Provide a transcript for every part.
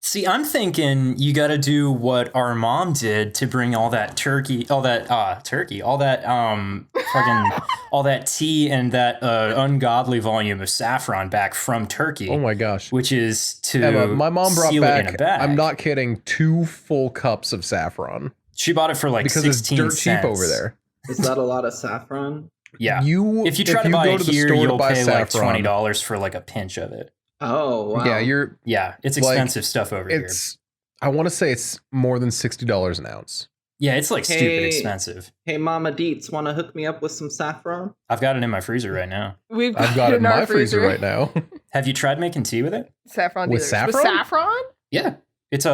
See, I'm thinking you got to do what our mom did to bring all that all that tea and that ungodly volume of saffron back from Turkey. Oh my gosh. Which is to Emma, my mom brought seal back, it in a bag. I'm not kidding, 2 full cups of saffron. She bought it for like because 16 it's dirt cents. cheap over there. Is that a lot of saffron? Yeah. If you try to buy it here, you'll pay like $20 for like a pinch of it. Oh, wow. Yeah, it's expensive stuff over here. I want to say it's more than $60 an ounce. Yeah, it's like stupid expensive. Hey, Mama Deets, want to hook me up with some saffron? I've got it in my freezer right now. I've got it in my freezer right now. Have you tried making tea with it? Saffron with dealers. saffron? With saffron? Yeah, it's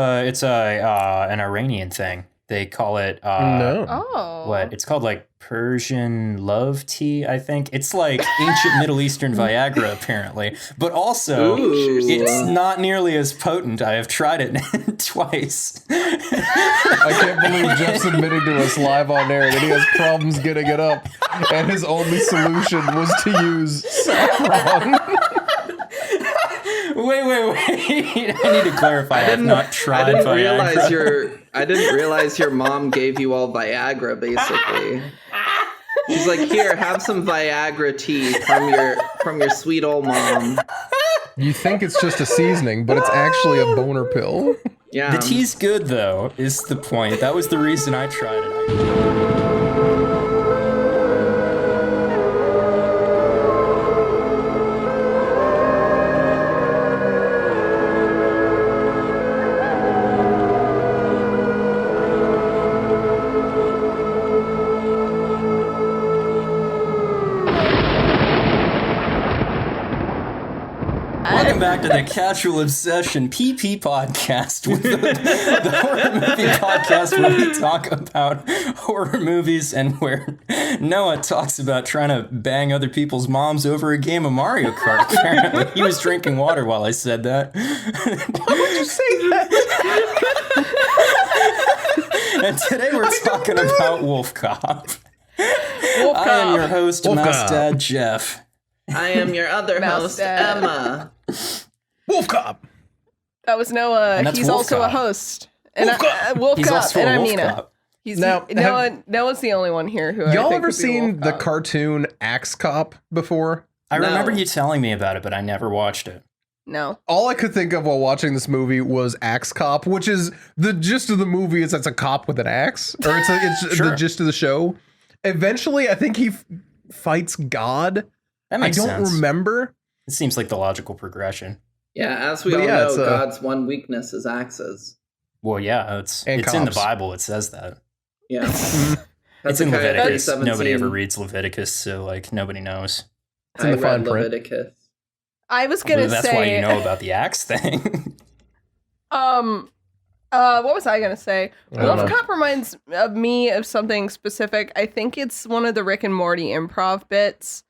an Iranian thing. They call it it's called like Persian love tea, I think. It's like ancient Middle Eastern Viagra apparently, but also it's not nearly as potent. I have tried it twice. I can't believe Jeff's admitting to us live on air that he has problems getting it up and his only solution was to use saffron. Wait. I need to clarify. I have not tried Viagra. I didn't realize your mom gave you all Viagra, basically. She's like, here, have some Viagra tea from your sweet old mom. You think it's just a seasoning, but it's actually a boner pill. Yeah. The tea's good, though, is the point. That was the reason I tried it. Welcome back to the Casual Obsession PP podcast, with the horror movie podcast where we talk about horror movies and where Noah talks about trying to bang other people's moms over a game of Mario Kart. Apparently, he was drinking water while I said that. Why would you say that? And today we're talking about WolfCop. I am your host, Mouse Dad Jeff. I am your other host, Emma. WolfCop. That was Noah. He's also a host. And WolfCop. And I'm Nina. Noah's the only one here who y'all ever seen the cartoon Axe Cop before? I remember you telling me about it, but I never watched it. No. All I could think of while watching this movie was Axe Cop, which is the gist of the movie is it's a cop with an axe, or it's sure. The gist of the show. Eventually, I think he fights God. That makes sense. I don't remember. It seems like the logical progression. Yeah, as we all know, God's one weakness is axes. Well, yeah, it's in the Bible. It says that. Yeah. It's in Leviticus. Nobody ever reads Leviticus, so like nobody knows. It's in the fine print. Leviticus. I was gonna say that's why you know about the axe thing. What was I gonna say? WolfCop reminds me of something specific. I think it's one of the Rick and Morty improv bits.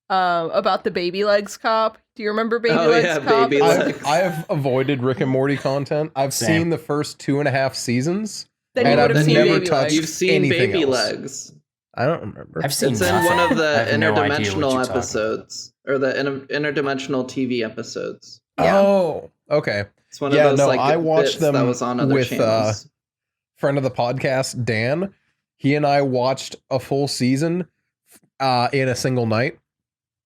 About the baby legs cop. Do you remember baby legs cop? Baby legs. I have avoided Rick and Morty content. I've seen the first 2.5 seasons. Then and I've never touched legs. You've seen anything baby else. legs. I don't remember. I've seen it's in one of the interdimensional episodes, or the interdimensional TV episodes. Yeah. Oh, okay. It's one of those I watched them that was on other with channels. Friend of the podcast, Dan. He and I watched a full season in a single night.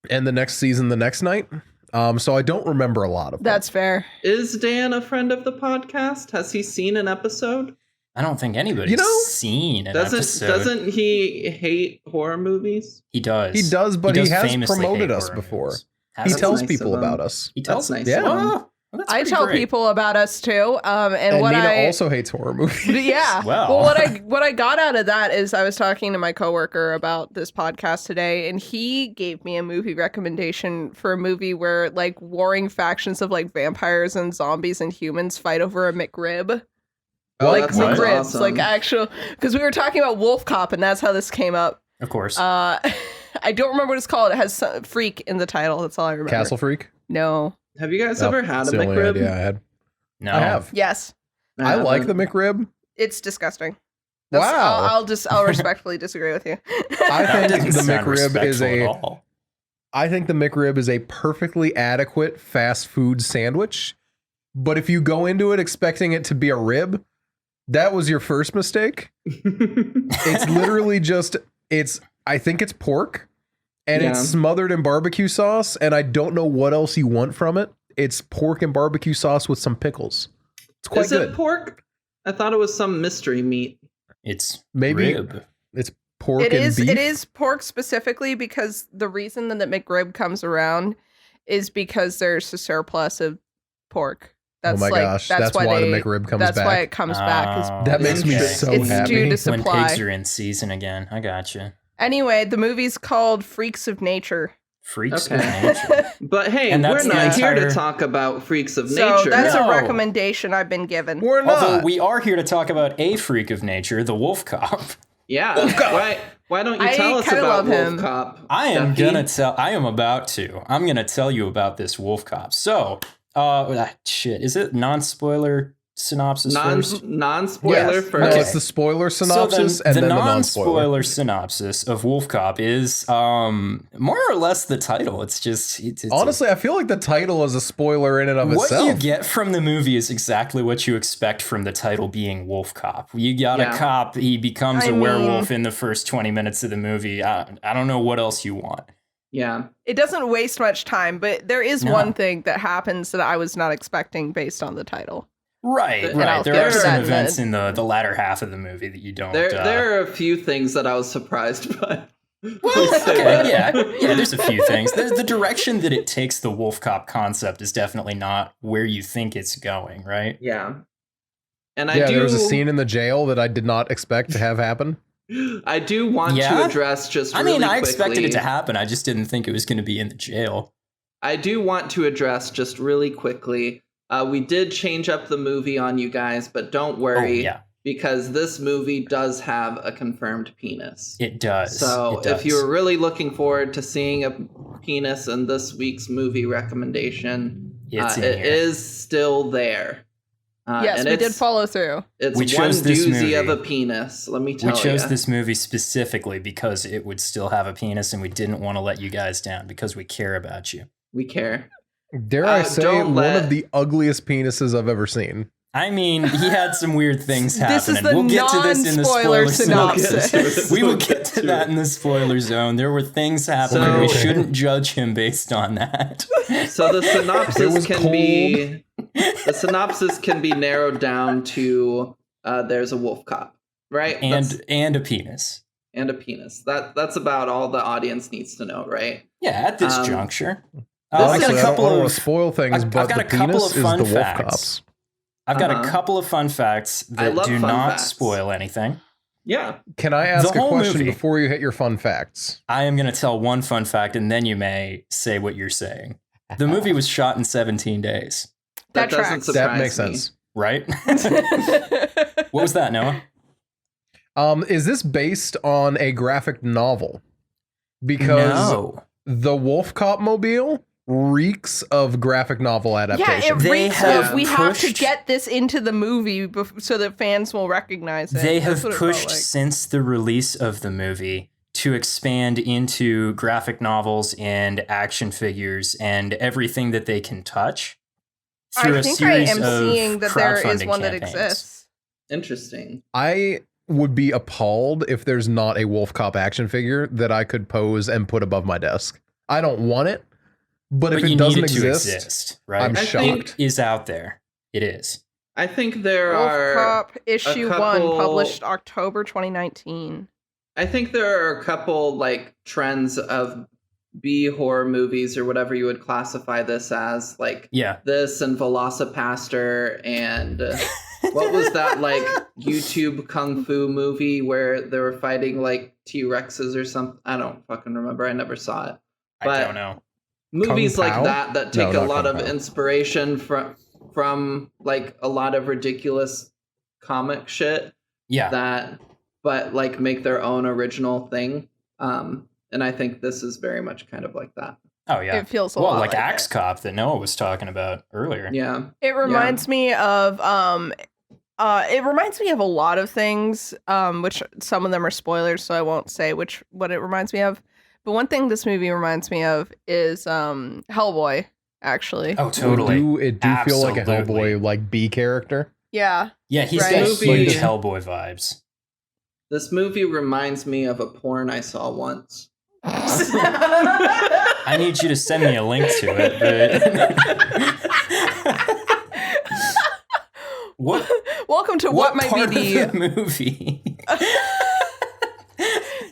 And the next season, the next night. So I don't remember a lot of them. That's fair. Is Dan a friend of the podcast? Has he seen an episode? I don't think anybody's seen an episode. Doesn't he hate horror movies? He does. He does, but he has promoted us before. He tells people about us. He tells nice. Yeah. I tell people about us too. And what Nina also hates horror movies. Yeah. Well, what I got out of that is I was talking to my coworker about this podcast today, and he gave me a movie recommendation for a movie where like warring factions of like vampires and zombies and humans fight over a McRib. Like McRibs, awesome. like actual. Because we were talking about WolfCop, and that's how this came up. Of course. I don't remember what it's called. It has Freak in the title. That's all I remember. Castle Freak? No. Have you guys ever had a McRib? McRib? Yeah, I had. No. I have. Yes. I like the McRib. It's disgusting. Wow. I'll respectfully disagree with you. I think the McRib is a perfectly adequate fast food sandwich. But if you go into it expecting it to be a rib, that was your first mistake. It's literally just, I think it's pork, and it's smothered in barbecue sauce, and I don't know what else you want from it. It's pork and barbecue sauce with some pickles. It's quite good. Is it pork? I thought it was some mystery meat. It's maybe rib. It's pork and beef. It is pork specifically because the reason that the McRib comes around is because there's a surplus of pork. That's oh my gosh, that's why the McRib comes back. That's why it comes back. That makes me so it's happy. due to supply. When pigs are in season again. I gotcha. Anyway, the movie's called Freaks of Nature. Freaks of Nature. But hey, we're not here to talk about Freaks of Nature. So that's a recommendation I've been given. We're not. Although we are here to talk about a freak of nature, the WolfCop. Yeah. Why don't you tell us about WolfCop? I'm gonna tell you about this WolfCop. So, shit, is it non-spoiler synopsis first? Non-spoiler first. No, it's the spoiler synopsis so and then the non-spoiler synopsis of WolfCop is more or less the title. It's just honestly, I feel like the title is a spoiler in and of itself. What you get from the movie is exactly what you expect from the title being WolfCop. You got a cop, he becomes a werewolf in the first 20 minutes of the movie. I don't know what else you want. Yeah. It doesn't waste much time, but there is one thing that happens that I was not expecting based on the title. Right. There are some events in the latter half of the movie that you don't. There are a few things that I was surprised by. Yeah, there's a few things. The direction that it takes the WolfCop concept is definitely not where you think it's going, right? Yeah. And there was a scene in the jail that I did not expect to have happen. I do want to address just really quickly. I expected it to happen. I just didn't think it was going to be in the jail. I do want to address just really quickly. We did change up the movie on you guys, but don't worry, because this movie does have a confirmed penis. It does. So if you were really looking forward to seeing a penis in this week's movie recommendation, it is still there. Yes, we did follow through. It's one doozy of a penis, let me tell you. We chose this movie specifically because it would still have a penis, and we didn't want to let you guys down because we care about you. We care. Dare I say, one of the ugliest penises I've ever seen. I mean, he had some weird things happening. This is the we'll get to this in the spoiler synopsis. We will get to that in the spoiler zone. There were things happening. We shouldn't judge him based on that. So the synopsis can be narrowed down to there's a wolf cop, right? And a penis. And a penis. That's about all the audience needs to know, right? Yeah, at this juncture. Honestly, I don't want to spoil things, but the penis is the wolf cops. I've got a couple of fun facts that do not spoil anything. Yeah. Can I ask a question before you hit your fun facts? I am going to tell one fun fact, and then you may say what you're saying. The movie was shot in 17 days. That tracks. That makes sense. Right? What was that, Noah? Is this based on a graphic novel? Because the Wolf Cop mobile reeks of graphic novel adaptation. Yeah, it reeks of we have to get this into the movie so that fans will recognize it. They have pushed since the release of the movie to expand into graphic novels and action figures and everything that they can touch. I think I am seeing that there is one that exists. Interesting. I would be appalled if there's not a Wolf Cop action figure that I could pose and put above my desk. I don't want it. But if it doesn't exist, right? I'm shocked. It is out there. It is. I think there Wolf are Cop issue 1 published October 2019. I think there are a couple trends of B horror movies or whatever you would classify this as, this and Velocipaster and what was that YouTube kung fu movie where they were fighting T-Rexes or something? I don't fucking remember. I never saw it. But I don't know. Movies like that take a lot of inspiration from a lot of ridiculous comic shit. Yeah. But make their own original thing. And I think this is very much kind of like that. Oh yeah. It feels a lot like Axe Cop that Noah was talking about earlier. Yeah. It reminds me of a lot of things, which some of them are spoilers, so I won't say what it reminds me of. But one thing this movie reminds me of is Hellboy. actually. Oh, totally. It do feel like a Hellboy like B character. Yeah. Yeah, he's got huge Hellboy vibes. This movie reminds me of a porn I saw once. I need you to send me a link to it. But Welcome to what might be the movie.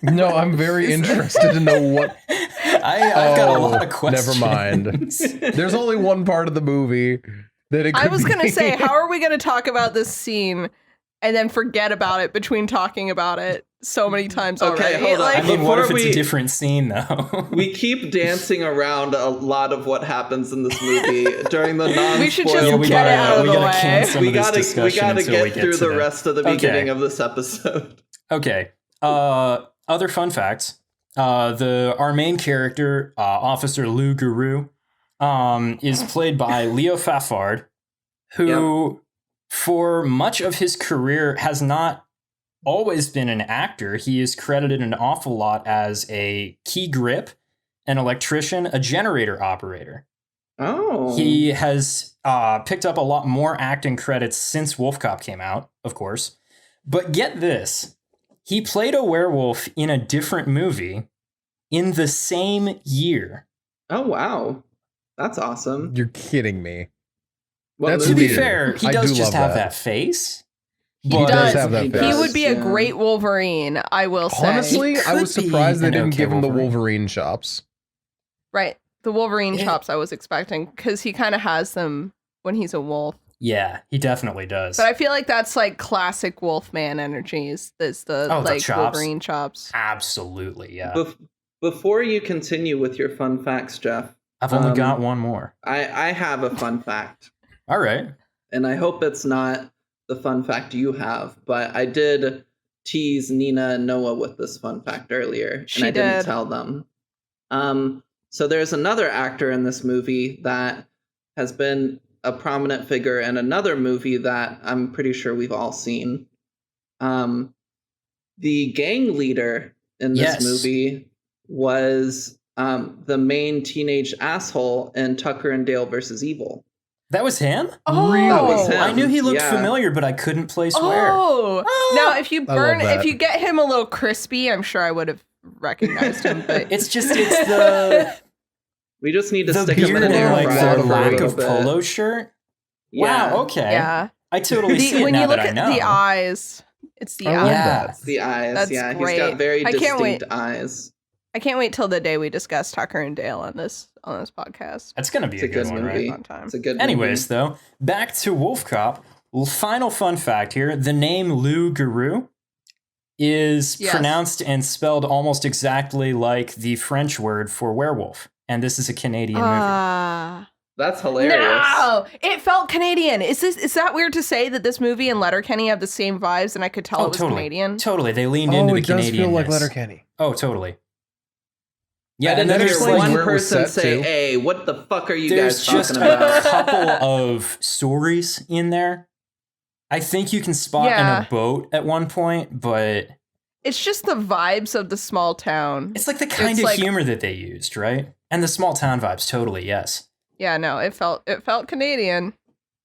No, I'm very interested to know what. I've got a lot of questions. Never mind. There's only one part of the movie that it could I was going to say, how are we going to talk about this scene and then forget about it between talking about it so many times already? Okay, hold on. I mean, what if it's a different scene, though? We keep dancing around a lot of what happens in this movie during the non-spoiler. We should just get it out of the way. We gotta get through the rest of the beginning of this episode. Okay. Other fun facts. Our main character, Officer Lou Guru, is played by Leo Fafard, who, for much of his career, has not always been an actor. He is credited an awful lot as a key grip, an electrician, a generator operator. Oh. He has picked up a lot more acting credits since WolfCop came out, of course. But get this. He played a werewolf in a different movie in the same year. Oh, wow. That's awesome. You're kidding me. Well, to be fair, he does just have that face. He does have that face. He would be a great Wolverine, I will say. Honestly, I was surprised they didn't give him the Wolverine chops. Right. The Wolverine chops I was expecting, because he kind of has them when he's a wolf. Yeah, he definitely does. But I feel like that's like classic Wolfman energies. That's the Wolverine chops. Absolutely, yeah. Before you continue with your fun facts, Jeff. I've only got one more. I have a fun fact. All right. And I hope it's not the fun fact you have, but I did tease Nina and Noah with this fun fact earlier, and I didn't tell them. So there's another actor in this movie that has been a prominent figure in another movie that I'm pretty sure we've all seen. The gang leader in this movie was the main teenage asshole in Tucker and Dale versus Evil. That was him? Oh, that was him. I knew he looked familiar, but I couldn't place where. Oh, now if you get him a little crispy, I'm sure I would have recognized him. But it's the. We just need to stick him in an air fryer for a lack of polo shirt. Yeah. Wow. Okay. Yeah. I totally see it when now you look that I at know. the eyes, it's the eyes. Yeah. It's the eyes. That's great. He's got very distinct eyes. I can't wait till the day we discuss Tucker and Dale on this podcast. That's gonna be a good one, movie. right? It's a good movie. Anyways, though, back to WolfCop. Final fun fact here: the name Lou Guru is pronounced and spelled almost exactly like the French word for werewolf, and this is a Canadian movie. That's hilarious. No, it felt Canadian. Is that weird to say that this movie and Letterkenny have the same vibes, and I could tell it was Canadian? Totally, they leaned into the Canadian. Oh, it does feel like Letterkenny. Oh, totally. Yeah, and then there's one person say, "Hey, what the fuck are you guys talking about?" There's just a couple of stories in there. I think you can spot in a boat at one point, but it's just the vibes of the small town. It's like the kind of humor that they used, right? And the small town vibes, totally, yes. Yeah, no, it felt Canadian.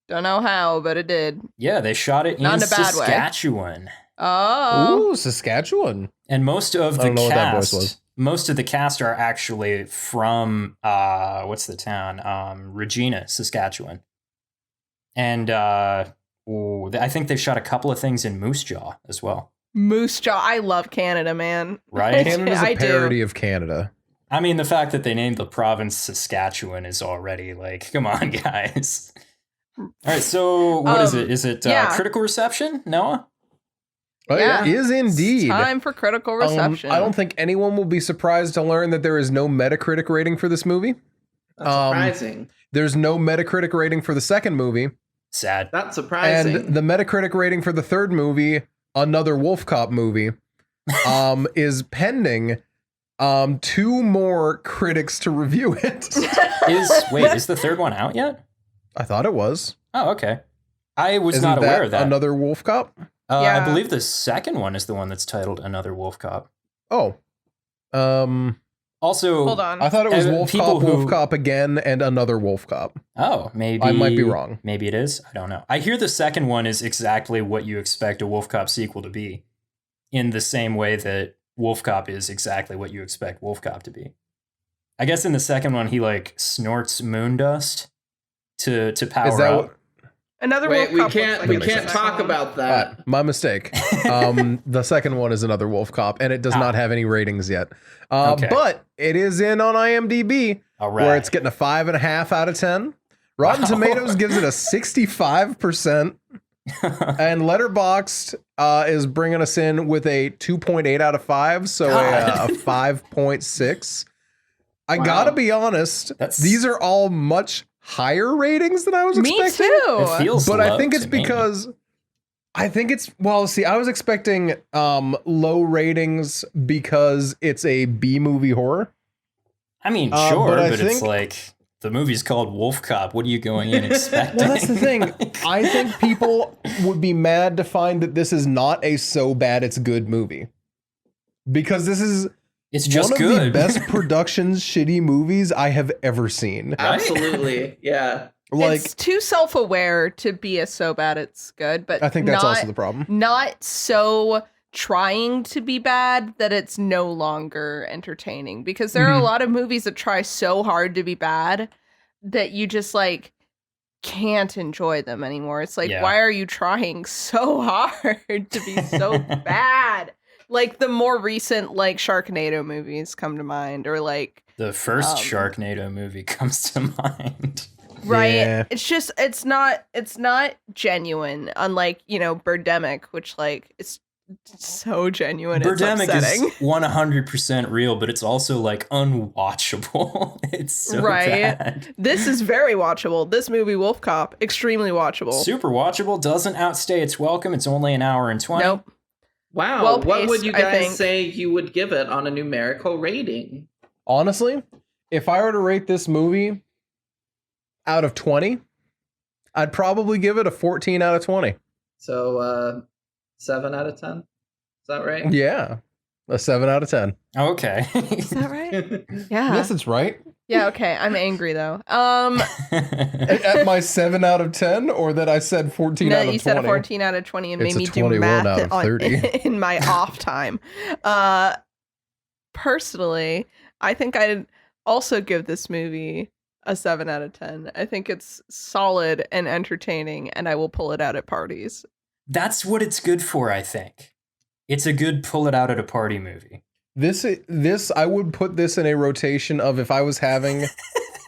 Don't know how, but it did. Yeah, they shot it in Saskatchewan. Oh, ooh, Saskatchewan. And most of the cast are actually from what's the town? Regina, Saskatchewan. And I think they shot a couple of things in Moose Jaw as well. Moose Jaw. I love Canada, man. Right? Canada's a parody of Canada. I mean, the fact that they named the province Saskatchewan is already like, come on, guys. All right, so what is it? Is it critical reception, Noah? It is indeed. It's time for critical reception. I don't think anyone will be surprised to learn that there is no Metacritic rating for this movie. That's surprising. There's no Metacritic rating for the second movie. Sad. That's surprising. And the Metacritic rating for the third movie, another WolfCop movie, is pending. 2 more critics to review it. Is the third one out yet? I thought it was. Oh, okay. I was not aware of that. Another WolfCop? I believe the second one is the one that's titled Another WolfCop. Oh. Also, hold on. I thought it was Wolf Cop again, and another Wolf Cop. Oh, maybe I might be wrong. Maybe it is. I don't know. I hear the second one is exactly what you expect a Wolf Cop sequel to be, in the same way that Wolf Cop is exactly what you expect Wolf Cop to be. I guess in the second one he like snorts moon dust to power up. Another Wait, Wolf Cop we can't talk about that. My mistake. The second one is another Wolf Cop, and it does not have any ratings yet. But it is in on IMDb, where it's getting a 5.5 out of 10. Rotten Tomatoes gives it a 65%, and Letterboxd is bringing us in with a 2.8 out of 5, so a 5.6. I gotta be honest, these are all much higher ratings than I was expecting. Me too. It feels but low I think it's to me. because I was expecting low ratings because it's a B movie horror. I mean, sure, but it's like the movie's called Wolf Cop. What are you going in expecting? Well, that's the thing. I think people would be mad to find that this is not a so bad it's good movie. Because it's just one of the best productions shitty movies I have ever seen. Absolutely. Yeah. Like, it's too self-aware to be a so bad it's good, but I think that's also the problem. Not so trying to be bad that it's no longer entertaining, because there are a lot of movies that try so hard to be bad that you just like can't enjoy them anymore. It's like, why are you trying so hard to be so bad? Like the more recent like Sharknado movies come to mind, or like the first Sharknado movie comes to mind. Right. Yeah. It's just it's not genuine, unlike, Birdemic, which like it's so genuine. Birdemic it's upsetting. is 100% real, but it's also like unwatchable. It's so bad. This is very watchable. This movie, Wolf Cop, extremely watchable. Super watchable, doesn't outstay its welcome. It's only 1 hour and 20. Nope. Wow. Well-paced, what would you guys say you would give it on a numerical rating? Honestly, if I were to rate this movie out of 20, I'd probably give it a 14 out of 20. So 7 out of 10? Is that right? Yeah. A 7 out of 10. Okay. Is that right? Yeah. Yes, it's right. Yeah, okay. I'm angry though. At my 7 out of 10, or that I said 14 out of 20? No, you said a 14 out of 20 and It's made me a do 21 math out of 30. in my off time. Personally, I think I'd also give this movie a 7 out of 10. I think it's solid and entertaining, and I will pull it out at parties. That's what it's good for, I think. It's a good pull it out at a party movie. This I would put this in a rotation of, if I was having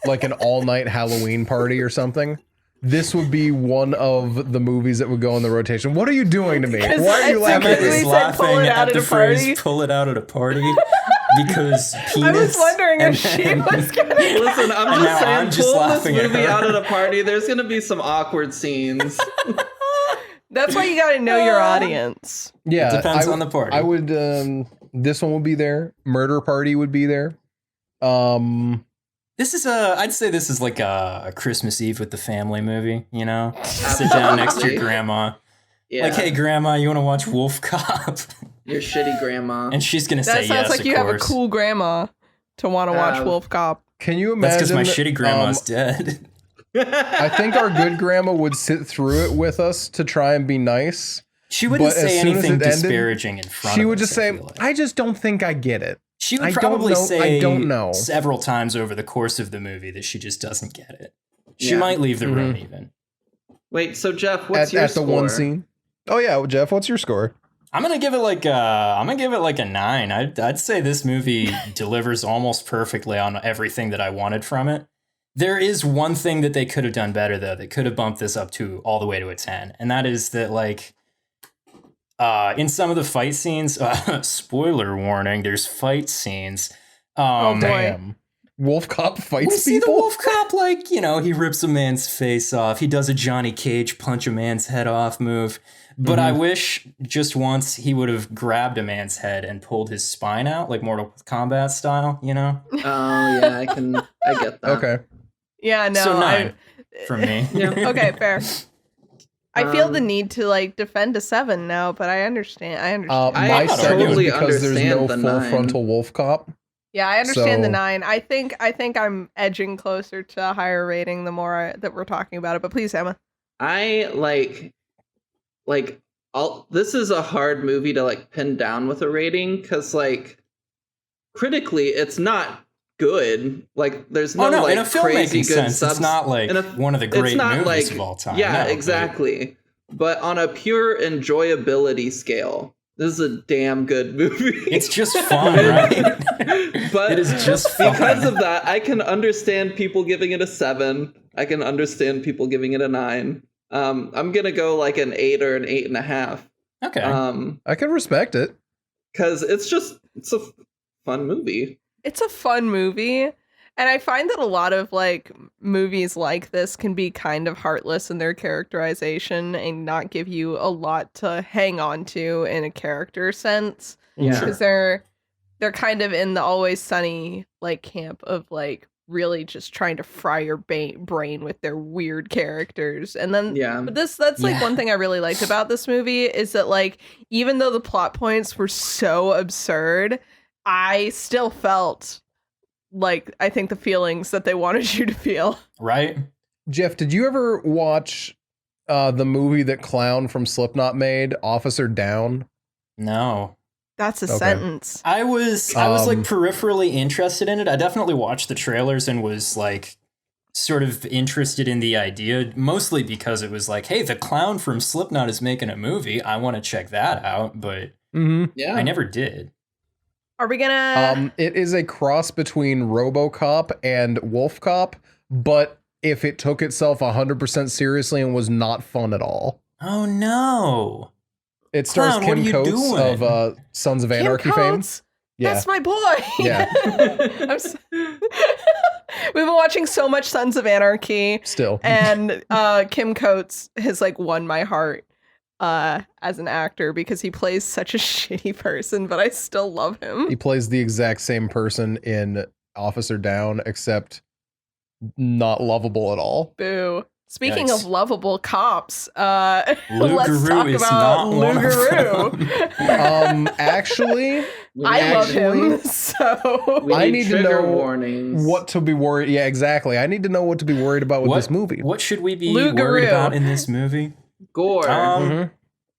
like an all-night Halloween party or something, this would be one of the movies that would go in the rotation. What are you doing to me? Why are you laughing at me? Laughing at the phrase "pull it out at a party" because penis. I was wondering if she was gonna. Listen, I'm just saying, pull this movie out at a party. There's gonna be some awkward scenes. That's why you got to know your audience. Yeah, it depends on the party. I would. This one would be there. Murder Party would be there. This is I'd say this is like a Christmas Eve with the family movie. You know, sit down next to your grandma. Yeah. Like, hey, grandma, you want to watch Wolf Cop? Your shitty grandma. And she's gonna say yes. That sounds like you have a cool grandma to want to watch Wolf Cop. Can you imagine? That's because my shitty grandma's dead. I think our good grandma would sit through it with us to try and be nice. She wouldn't say anything disparaging in front of us. She would just say, I just don't think I get it. She would probably say several times over the course of the movie that she just doesn't get it. She might leave the room even. Wait, so Jeff, what's your score? At the one scene? Oh yeah, Jeff, what's your score? I'm gonna give it like a 9. I'd say this movie delivers almost perfectly on everything that I wanted from it. There is one thing that they could have done better, though. They could have bumped this up to all the way to a 10, and that is that, like, in some of the fight scenes, spoiler warning, there's fight scenes. Oh boy. Wolf Cop fights people? We see the Wolf Cop, like, he rips a man's face off. He does a Johnny Cage punch a man's head off move. But I wish just once he would have grabbed a man's head and pulled his spine out, like Mortal Kombat style, you know? Oh, yeah, I get that. Okay. Yeah, no. So 9 from me. Yeah. Okay, fair. I feel the need to like defend a 7 now, but I understand. My 7 totally is because there's no full 9. frontal Wolf Cop. Yeah, I understand the 9. I think I'm edging closer to a higher rating the more that we're talking about it. But please, Emma. I this is a hard movie to like pin down with a rating because like critically it's not good. Like there's no like in a crazy good sense, it's not like one of the great movies of all time. Yeah, exactly. But on a pure enjoyability scale, this is a damn good movie. It's just fun, right? But it is just fun. Because of that, I can understand people giving it a 7. I can understand people giving it a 9. I'm gonna go like an 8 or an 8.5. Okay. I can respect it. Because it's a fun movie. It's a fun movie. And I find that a lot of like movies like this can be kind of heartless in their characterization and not give you a lot to hang on to in a character sense. Yeah. Because they're kind of in the Always Sunny like camp of like really just trying to fry your brain with their weird characters. And then but that's like one thing I really liked about this movie is that like even though the plot points were so absurd, I still felt like I think the feelings that they wanted you to feel. Right. Jeff, did you ever watch the movie that Clown from Slipknot made, Officer Down? No. That's a sentence. I was like peripherally interested in it. I definitely watched the trailers and was like sort of interested in the idea, mostly because it was like, hey, the Clown from Slipknot is making a movie. I want to check that out, but I never did. Are we gonna? It is a cross between RoboCop and WolfCop, but if it took itself 100% seriously and was not fun at all. Oh no! It stars Clown, Kim Coates of Sons of Anarchy fame. Yeah. That's my boy. Yeah. We've been watching so much Sons of Anarchy. Still. And Kim Coates has like won my heart as an actor because he plays such a shitty person, but I still love him. He plays the exact same person in Officer Down, except not lovable at all. Boo. Speaking of lovable cops, Lou let's Garou talk is about not Lou one of Garou. Actually, I love him, so I need to know warnings. What to be worried. Yeah, exactly. I need to know what to be worried about with this movie. What should we be worried about in this movie? Gore.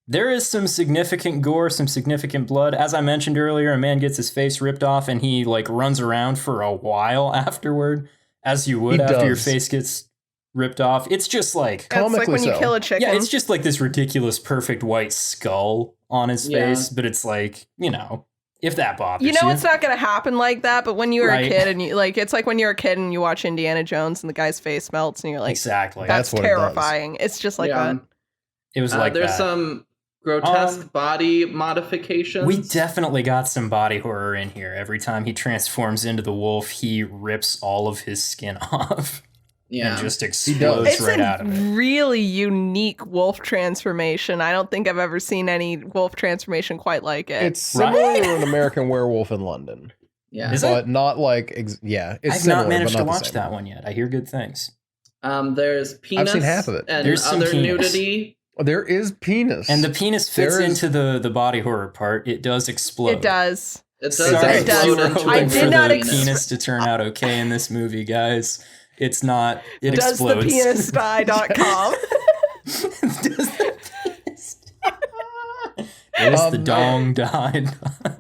There is some significant gore, some significant blood. As I mentioned earlier, a man gets his face ripped off and he like runs around for a while afterward, as you would after your face gets ripped off. It's just like it's like when you kill a chicken. Yeah, it's just like this ridiculous perfect white skull on his face, but it's like, you know, if that bothers you. You know it's not going to happen like that, but when you were a kid and you like it's like when you're a kid and you watch Indiana Jones and the guy's face melts and you're like, exactly. That's what terrifying. It's just like that. It was like there's some grotesque body modifications. We definitely got some body horror in here. Every time he transforms into the wolf, he rips all of his skin off. And just explodes right out of it. It's a really unique wolf transformation. I don't think I've ever seen any wolf transformation quite like it. It's similar to an American Werewolf in London. Yeah. Is but not like, it's I've similar, not managed but not to watch that one yet. I hear good things. There's penis. I've seen half of it. And there's some other penis. nudity. There is penis. And the penis fits into the body horror part. It does explode. It does. It does. Sorry, it does. we were hoping I did for not the penis to turn out okay in this movie, guys. It's not. It explodes. DoesThePenisDie.com. Does the penis Is the dong died?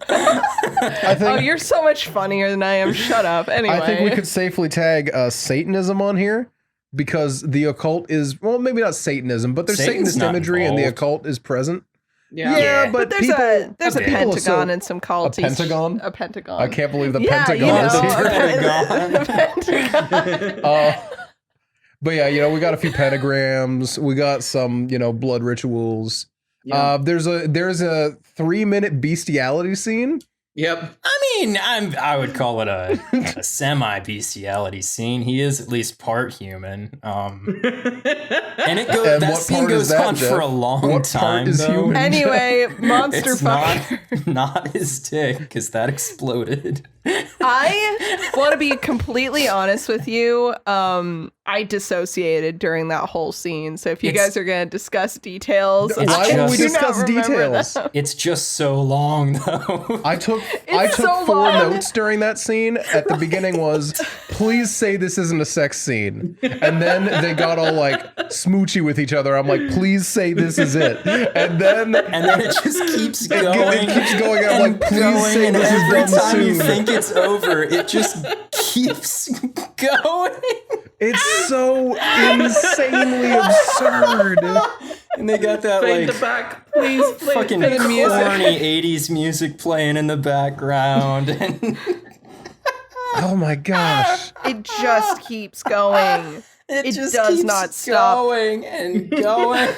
I think, you're so much funnier than I am. Shut up. Anyway. I think we could safely tag Satanism on here because the occult is, well, maybe not Satanism, but there's Satanist imagery and the occult is present. Yeah, but there's a pentagon and some culties. A pentagon? A pentagon. I can't believe the pentagon is here. Pentagon. But yeah, you know, we got a few pentagrams. We got some, you know, blood rituals. Yeah. There's a 3-minute bestiality scene. Yep. I mean, I would call it a semi-bestiality scene. He is at least part human. And that scene goes on for a long time. Though. Anyway, monster fucker. Not his dick, because that exploded. I want to be completely honest with you. I dissociated during that whole scene. So if you guys are going to discuss details, why would we discuss details? It's just so long, though. It's so 4 notes during that scene. At the beginning was, please say this isn't a sex scene. And then they got all like smoochy with each other. I'm like, please say this is it. And then it just keeps going. It keeps going. I'm like, please say this is done soon. Every time you think it's over, it just keeps going. It's so insanely absurd. And they got that fade to back, please, fucking corny 80s music playing in the background. Oh my gosh. It just keeps going. It just does keeps not stop. Going and going.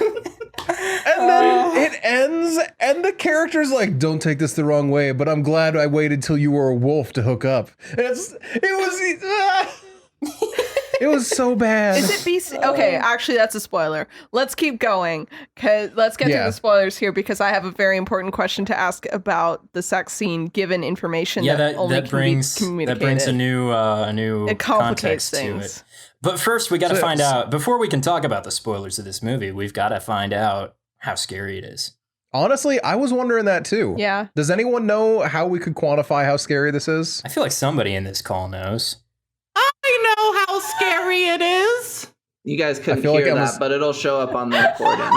And then it ends, and the character's like, don't take this the wrong way, but I'm glad I waited till you were a wolf to hook up. It was so bad. Is it BC? Okay, actually, that's a spoiler. Let's keep going. Let's get through the spoilers here because I have a very important question to ask about the sex scene, given information that only can be communicated. That brings a new it complicates context things. to it. But first, we got to find out, before we can talk about the spoilers of this movie, we've got to find out how scary it is. Honestly, I was wondering that too. Yeah. Does anyone know how we could quantify how scary this is? I feel like somebody in this call knows. I know how scary it is. You guys couldn't hear that, but it'll show up on the recording.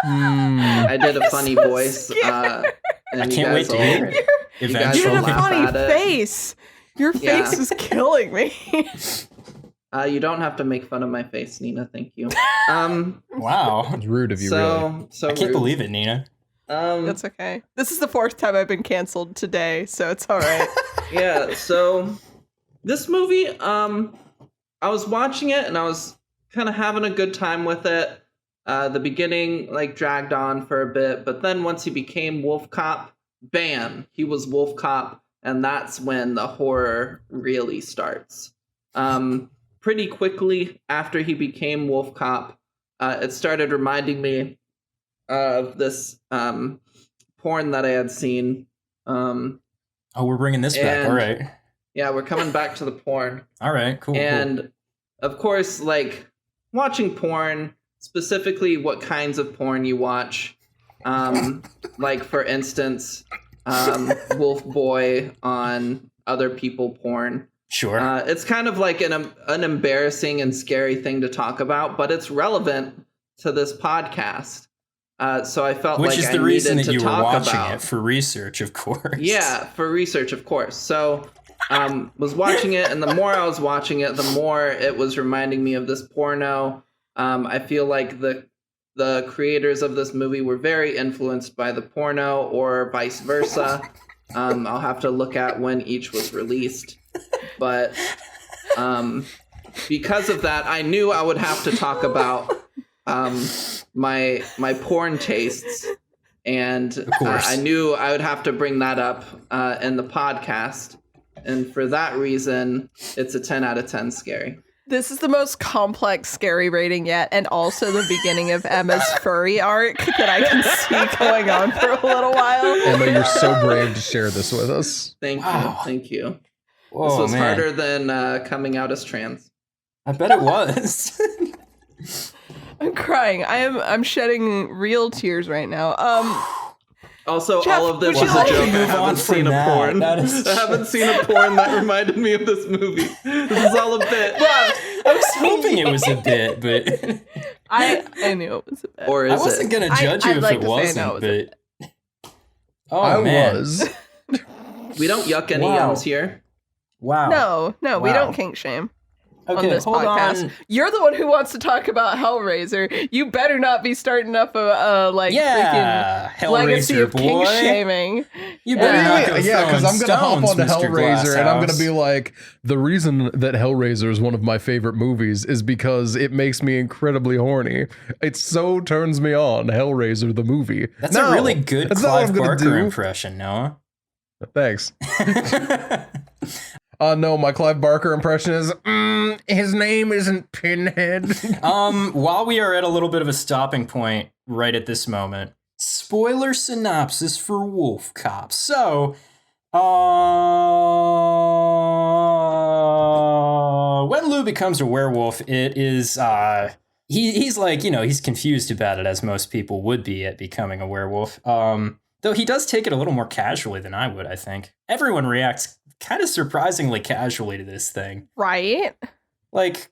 I did a funny voice. I can't wait to hear it. You did a funny face. Your face is killing me. You don't have to make fun of my face, Nina. Thank you. Wow. It's rude of you, really. So I can't believe it, Nina. That's okay. This is the 4th time I've been canceled today, so it's all right. Yeah, so this movie, I was watching it and I was kind of having a good time with it. The beginning dragged on for a bit, but then once he became WolfCop, bam, he was WolfCop, and that's when the horror really starts. Pretty quickly after he became WolfCop, it started reminding me of this porn that I had seen. We're bringing this back. All right. Yeah, we're coming back to the porn. All right, cool. And of course, watching porn, specifically what kinds of porn you watch. For instance, Wolf Boy on other people porn. Sure. It's kind of like an embarrassing and scary thing to talk about, but it's relevant to this podcast. So I felt Which like is I the reason needed that you to were talk watching about it, for research, of course. Yeah, for research, of course. So was watching it, and the more I was watching it, the more it was reminding me of this porno. I feel like the creators of this movie were very influenced by the porno, or vice versa. I'll have to look at when each was released. But because of that, I knew I would have to talk about my porn tastes, and I knew I would have to bring that up in the podcast. And for that reason, it's a 10 out of 10 scary. This is the most complex scary rating yet, and also the beginning of Emma's furry arc that I can see going on for a little while. Emma, you're so brave to share this with us. Thank you. Whoa, this was harder than coming out as trans. I bet it was. I'm crying. I'm shedding real tears right now. Also, Jeff, all of this is a joke. I haven't seen a porn. I haven't seen a porn that reminded me of this movie. This is all a bit. Well, I was hoping it was a bit, but I knew it was a bit. Or is I wasn't going to judge you if it wasn't, but I was. We don't yuck any yums here. Wow. No, we don't kink shame. Okay, on this podcast. On. You're the one who wants to talk about Hellraiser. You better not be starting up a freaking legacy of kink shaming. You better not go because I'm gonna hop onto Hellraiser and I'm gonna be like, the reason that Hellraiser is one of my favorite movies is because it makes me incredibly horny. It so turns me on. Hellraiser the movie. That's a really good Clive Barker impression, Noah. Thanks. No, my Clive Barker impression is, his name isn't Pinhead. While we are at a little bit of a stopping point right at this moment, spoiler synopsis for WolfCop. So, when Lou becomes a werewolf, it is, he's like, he's confused about it, as most people would be at becoming a werewolf. Though he does take it a little more casually than I would, I think. Everyone reacts kind of surprisingly casually to this thing. Right? Like,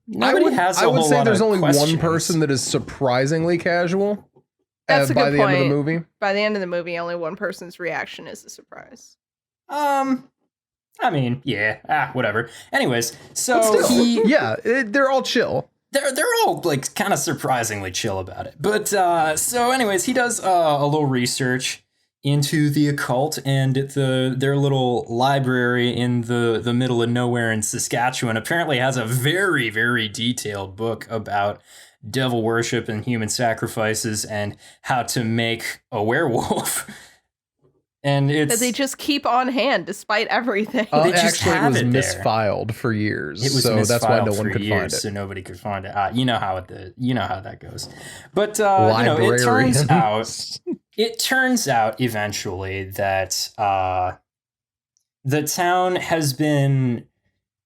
nobody has a whole lot of questions. I would say there's only one person that is surprisingly casual. That's a good point. By the end of the movie. By the end of the movie, only one person's reaction is a surprise. I mean, yeah, whatever. Anyways, so they're all chill. They're all like kind of surprisingly chill about it. But so anyways, he does a little research into the occult, and their little library in the middle of nowhere in Saskatchewan apparently has a very, very detailed book about devil worship and human sacrifices and how to make a werewolf. And it's that they just keep on hand despite everything. They just actually, have it was there. misfiled for years. It was so misfiled that's why no one for could years, find it. so nobody could find it. You know how that goes. But it turns out eventually that the town has been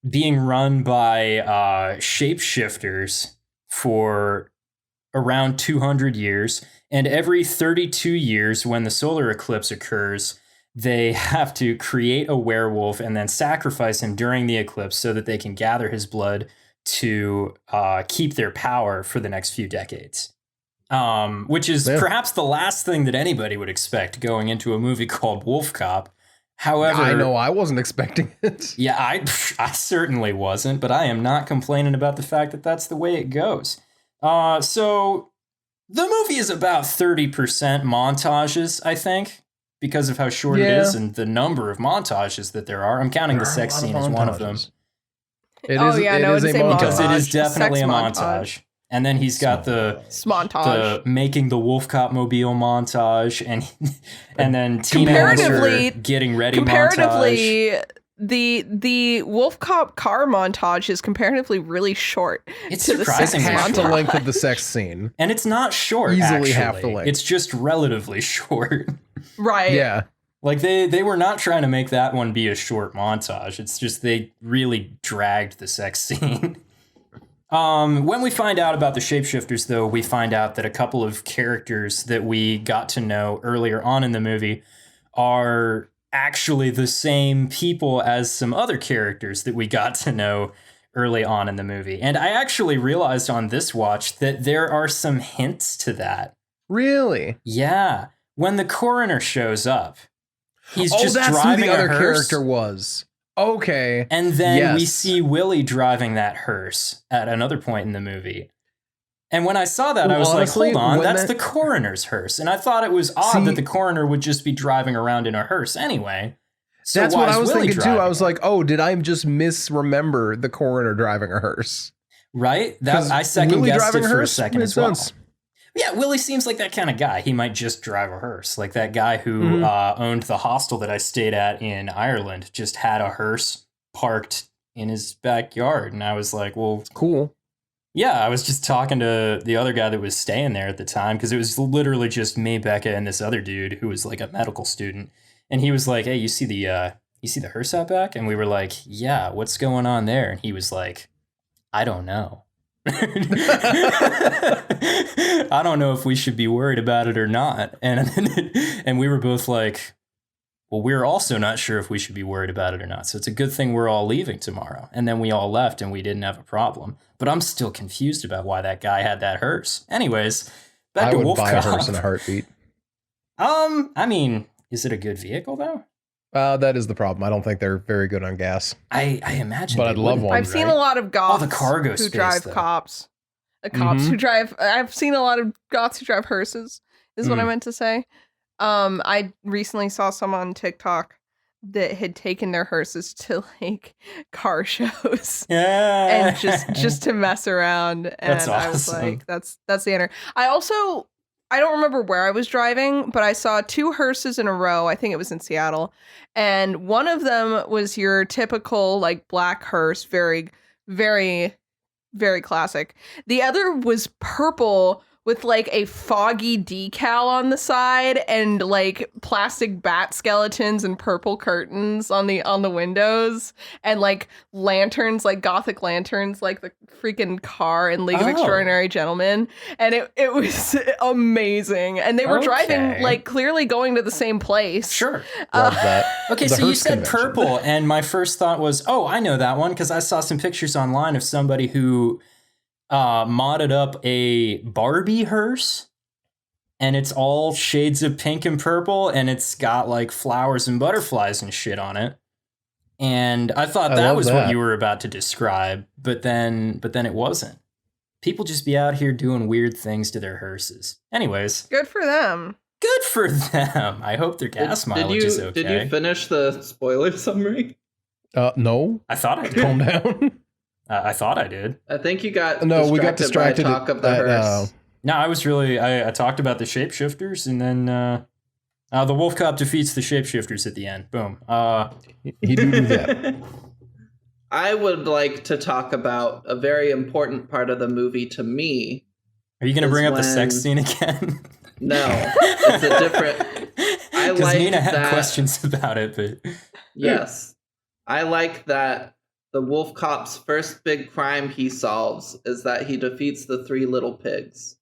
being run by shapeshifters for around 200 years. And every 32 years, when the solar eclipse occurs, they have to create a werewolf and then sacrifice him during the eclipse so that they can gather his blood to keep their power for the next few decades. Which is perhaps the last thing that anybody would expect going into a movie called WolfCop. However, I know I wasn't expecting it. Yeah, I certainly wasn't, but I am not complaining about the fact that that's the way it goes. So the movie is about 30% montages, I think, because of how short it is and the number of montages that there are. I'm counting the sex scene as one of them. It is a montage. Because it is definitely a montage. And then he's got the making the WolfCop mobile montage, and then Tina Archer getting ready montage. The WolfCop car montage is comparatively really short. It's surprisingly half the length of the sex scene, and it's not short. Easily half the length. It's just relatively short. Right. Yeah. Like they were not trying to make that one be a short montage. It's just they really dragged the sex scene. When we find out about the shapeshifters, though, we find out that a couple of characters that we got to know earlier on in the movie are actually the same people as some other characters that we got to know early on in the movie. And I actually realized on this watch that there are some hints to that. Really? Yeah. When the coroner shows up, he's just driving who the other hearse. Character was. Okay. And then we see Willie driving that hearse at another point in the movie. And when I saw that, I was honestly, like, hold on, that's the coroner's hearse. And I thought it was odd that the coroner would just be driving around in a hearse anyway. So that's what I was thinking too. I was it? Like, oh, did I just misremember the coroner driving a hearse? Right? That I second guessed it for a second as well. Sense. Yeah, Willie seems like that kind of guy. He might just drive a hearse. Like that guy who owned the hostel that I stayed at in Ireland just had a hearse parked in his backyard. And I was like, well, cool. Yeah, I was just talking to the other guy that was staying there at the time because it was literally just me, Becca, and this other dude who was like a medical student. And he was like, hey, you see the hearse out back? And we were like, yeah, what's going on there? And he was like, I don't know. I don't know if we should be worried about it or not. And we were both like, well, we're also not sure if we should be worried about it or not. So it's a good thing we're all leaving tomorrow. And then we all left and we didn't have a problem. But I'm still confused about why that guy had that hearse. Anyways, back to WolfCop. I would buy a hearse in a heartbeat. I mean, is it a good vehicle though? That is the problem. I don't think they're very good on gas. I imagine, but I'd love one. I've seen a lot of goths the cargo who space, drive though. cops. Cops who drive. I've seen a lot of goths who drive hearses. Is what I meant to say. I recently saw someone on TikTok that had taken their hearses to like car shows, and just to mess around. And that's awesome. I was like, that's the answer. I don't remember where I was driving, but I saw two hearses in a row. I think it was in Seattle. And one of them was your typical like black hearse, very, very, very classic. The other was purple with like a foggy decal on the side and like plastic bat skeletons and purple curtains on the windows and like lanterns, like gothic lanterns, like the freaking car in League of Extraordinary Gentlemen. And it was amazing. And they were driving, like, clearly going to the same place. Sure. Love that. Okay, so you said purple, and my first thought was, oh, I know that one, because I saw some pictures online of somebody who modded up a Barbie hearse, and it's all shades of pink and purple, and it's got like flowers and butterflies and shit on it. And I thought that was what you were about to describe, but then it wasn't. People just be out here doing weird things to their hearses. Anyways. Good for them. Good for them. I hope their gas mileage is okay. Did you finish the spoiler summary? No. I thought I did. Calm down. I thought I did. I think you got we got distracted by talk of the hearse. No, I was really... I talked about the shapeshifters, and then the WolfCop defeats the shapeshifters at the end. Boom. He do that. I would like to talk about a very important part of the movie to me. Are you going to bring up the sex scene again? No, it's a different... Because Nina had questions about it, but... Yes. I like that the WolfCop's first big crime he solves is that he defeats the 3 little pigs.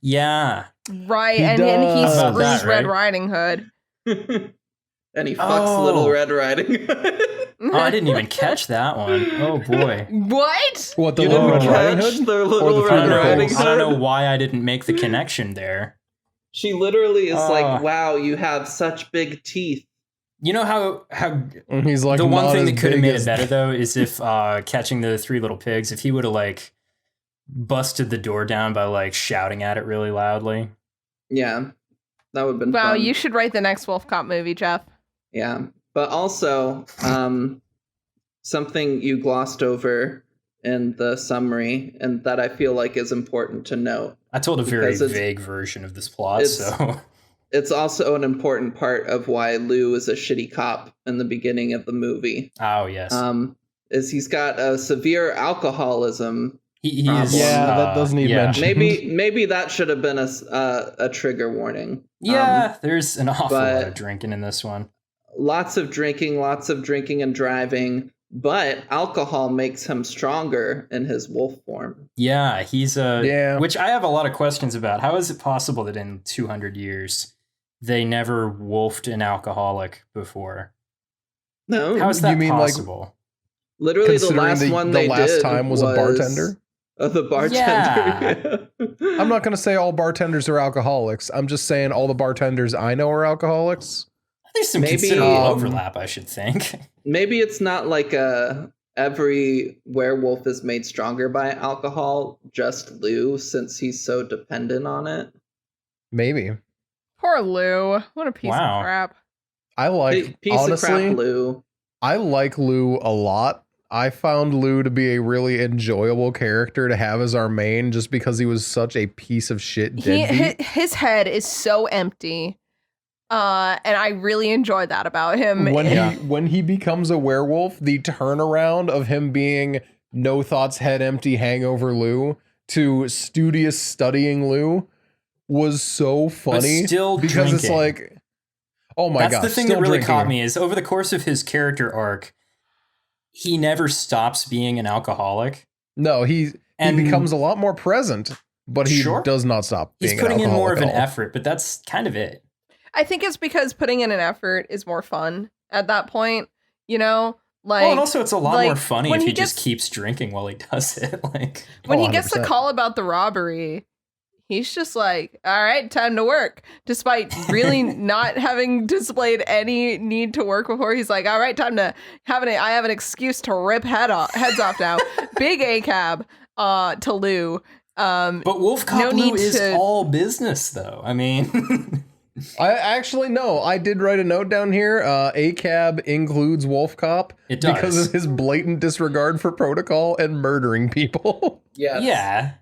Yeah. Right, and he screws Red Riding Hood. And he fucks Little Red Riding Hood. Oh, I didn't even catch that one. Oh, boy. What? What, the Little Red Riding Hood? The Little Red Riding Hood? I don't know why I didn't make the connection there. She literally is like, wow, you have such big teeth. You know how he's like, the one thing that could have made it better though is if catching the 3 little pigs, if he would have like busted the door down by like shouting at it really loudly. Yeah, that would have been fun. You should write the next WolfCop movie, Jeff. Yeah, but also something you glossed over in the summary and that I feel like is important to note. I told a very vague version of this plot, so... It's also an important part of why Lou is a shitty cop in the beginning of the movie. Oh, yes. Is he's got a severe alcoholism problem. Yeah, that doesn't need mention. Maybe that should have been a trigger warning. Yeah, there's an awful lot of drinking in this one. Lots of drinking and driving, but alcohol makes him stronger in his wolf form. Yeah, he's which I have a lot of questions about. How is it possible that in 200 years they never wolfed an alcoholic before? No. How is that possible? Like, literally the last one they did the last time was a bartender? The bartender. Yeah. I'm not going to say all bartenders are alcoholics. I'm just saying all the bartenders I know are alcoholics. There's some considerable overlap, I should think. Maybe it's not like every werewolf is made stronger by alcohol, just Lou, since he's so dependent on it. Maybe. Poor Lou. What a piece of crap. I like, honestly, of crap, Lou. I like Lou a lot. I found Lou to be a really enjoyable character to have as our main just because he was such a piece of shit deadbeat. His head is so empty. And I really enjoyed that about him. When he becomes a werewolf, the turnaround of him being no thoughts, head empty, hangover Lou to studious studying Lou was so funny. But still because drinking. It's like, oh my god! That's the thing that really caught me is over the course of his character arc, he never stops being an alcoholic. No, he becomes a lot more present, but he does not stop being an alcoholic. He's putting in more of an effort, but that's kind of it. I think it's because putting in an effort is more fun at that point, you know? Like, well, and also it's a lot more funny if he just keeps drinking while he does it. Like when he gets the call about the robbery, he's just like, all right, time to work. Despite really not having displayed any need to work before, he's like, all right, time to I have an excuse to rip heads off now. Big ACAB to Lou. But WolfCop Lou is all business, though. I mean... I actually no. I did write a note down here. ACAB includes WolfCop because of his blatant disregard for protocol and murdering people. Yes. Yeah.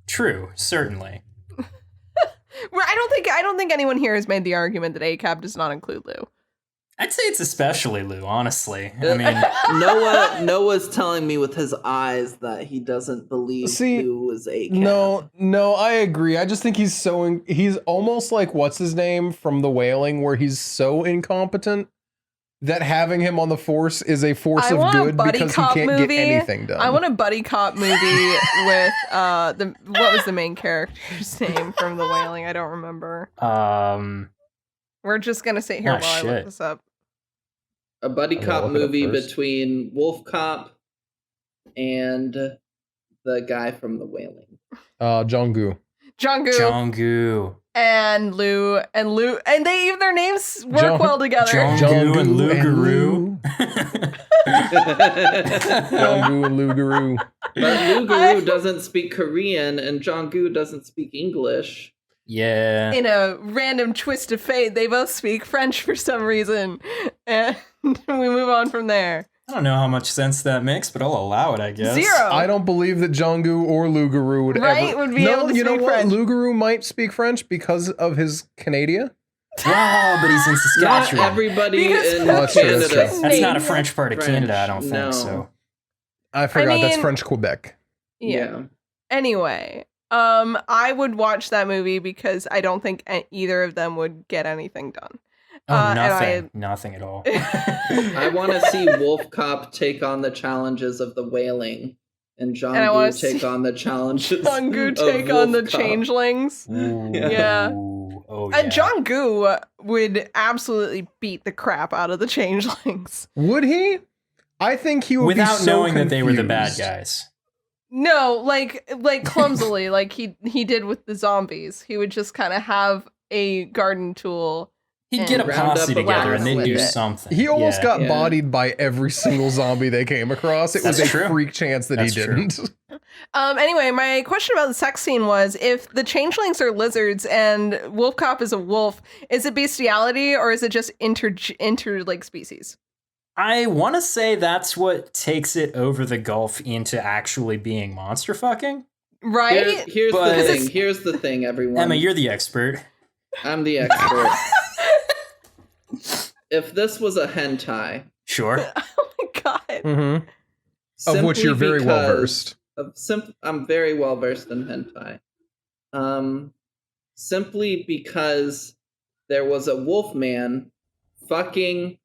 True. Certainly. I don't think anyone here has made the argument that ACAB does not include Lou. I'd say it's especially Lou, honestly. I mean, Noah's telling me with his eyes that he doesn't believe Lou was a cab. No, I agree. I just think he's he's almost like what's his name from The Wailing, where he's so incompetent that having him on the force is a force of good because he can't get anything done. I want a buddy cop movie with what was the main character's name from The Wailing? I don't remember. We're just gonna sit here while I look this up. A buddy cop movie between WolfCop and the guy from The Wailing. Jong-gu. And Lou, and their names work well together. Jong-gu and Lou-Guru. Jong-gu and Lou-Guru. But Lou-Guru doesn't speak Korean, and Jong-gu doesn't speak English. Yeah. In a random twist of fate, they both speak French for some reason. And we move on from there. I don't know how much sense that makes, but I'll allow it, I guess. 0. I don't believe that Jong-gu or Lou-Guru would ever... would be able to speak French. Lou-Guru might speak French because of his Canada. Wow, but he's in Saskatchewan. Not everybody in Canada. That's not a French part of Canada, I don't think so. I forgot, that's French Quebec. Yeah. Anyway... I would watch that movie because I don't think either of them would get anything done. Nothing at all. I want to see WolfCop take on the challenges of The Wailing, and Jong-gu take on the challenges Jong-gu take on the changelings. Yeah. Oh, and Jong-gu would absolutely beat the crap out of the changelings. Would he? I think he would without be so knowing confused. that they were the bad guys. No, like clumsily, like he did with the zombies. He would just kind of have a garden tool. He'd get a posse together and they'd do something. He almost got bodied by every single zombie they came across. It was a freak chance that he didn't. Anyway, my question about the sex scene was, if the changelings are lizards and WolfCop is a wolf, is it bestiality or is it just inter like species? I want to say that's what takes it over the gulf into actually being monster fucking. Right? Here's the thing, everyone. Emma, you're the expert. I'm the expert. If this was a hentai. Sure. Oh my god. Mm-hmm. Of which you're very well versed. I'm very well versed in hentai. Simply because there was a wolf man fucking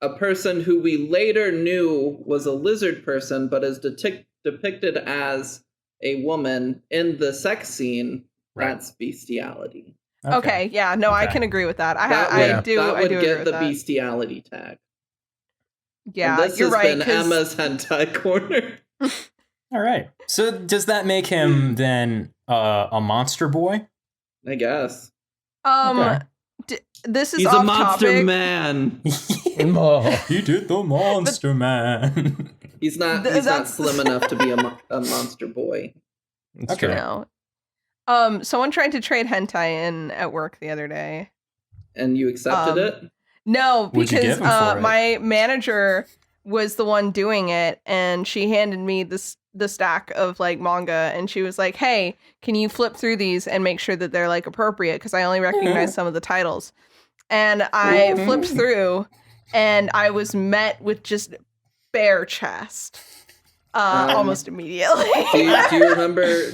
a person who we later knew was a lizard person, but is depicted as a woman in the sex scene. Right. That's bestiality. Okay, yeah, no, I can agree with that. That would get the bestiality tag. Yeah, and this you're has right. Been Emma's hentai corner. All right. So does that make him then a monster boy? I guess. This is He's off a monster topic. Man. He did the monster man. He's not slim enough to be a monster boy. That's true. No. Someone tried to trade hentai in at work the other day. And you accepted it? No, because my manager was the one doing it, and she handed me the stack of like manga, and she was like, "Hey, can you flip through these and make sure that they're like appropriate? Because I only recognize some of the titles." And I flipped through, and I was met with just bare chest, almost immediately. do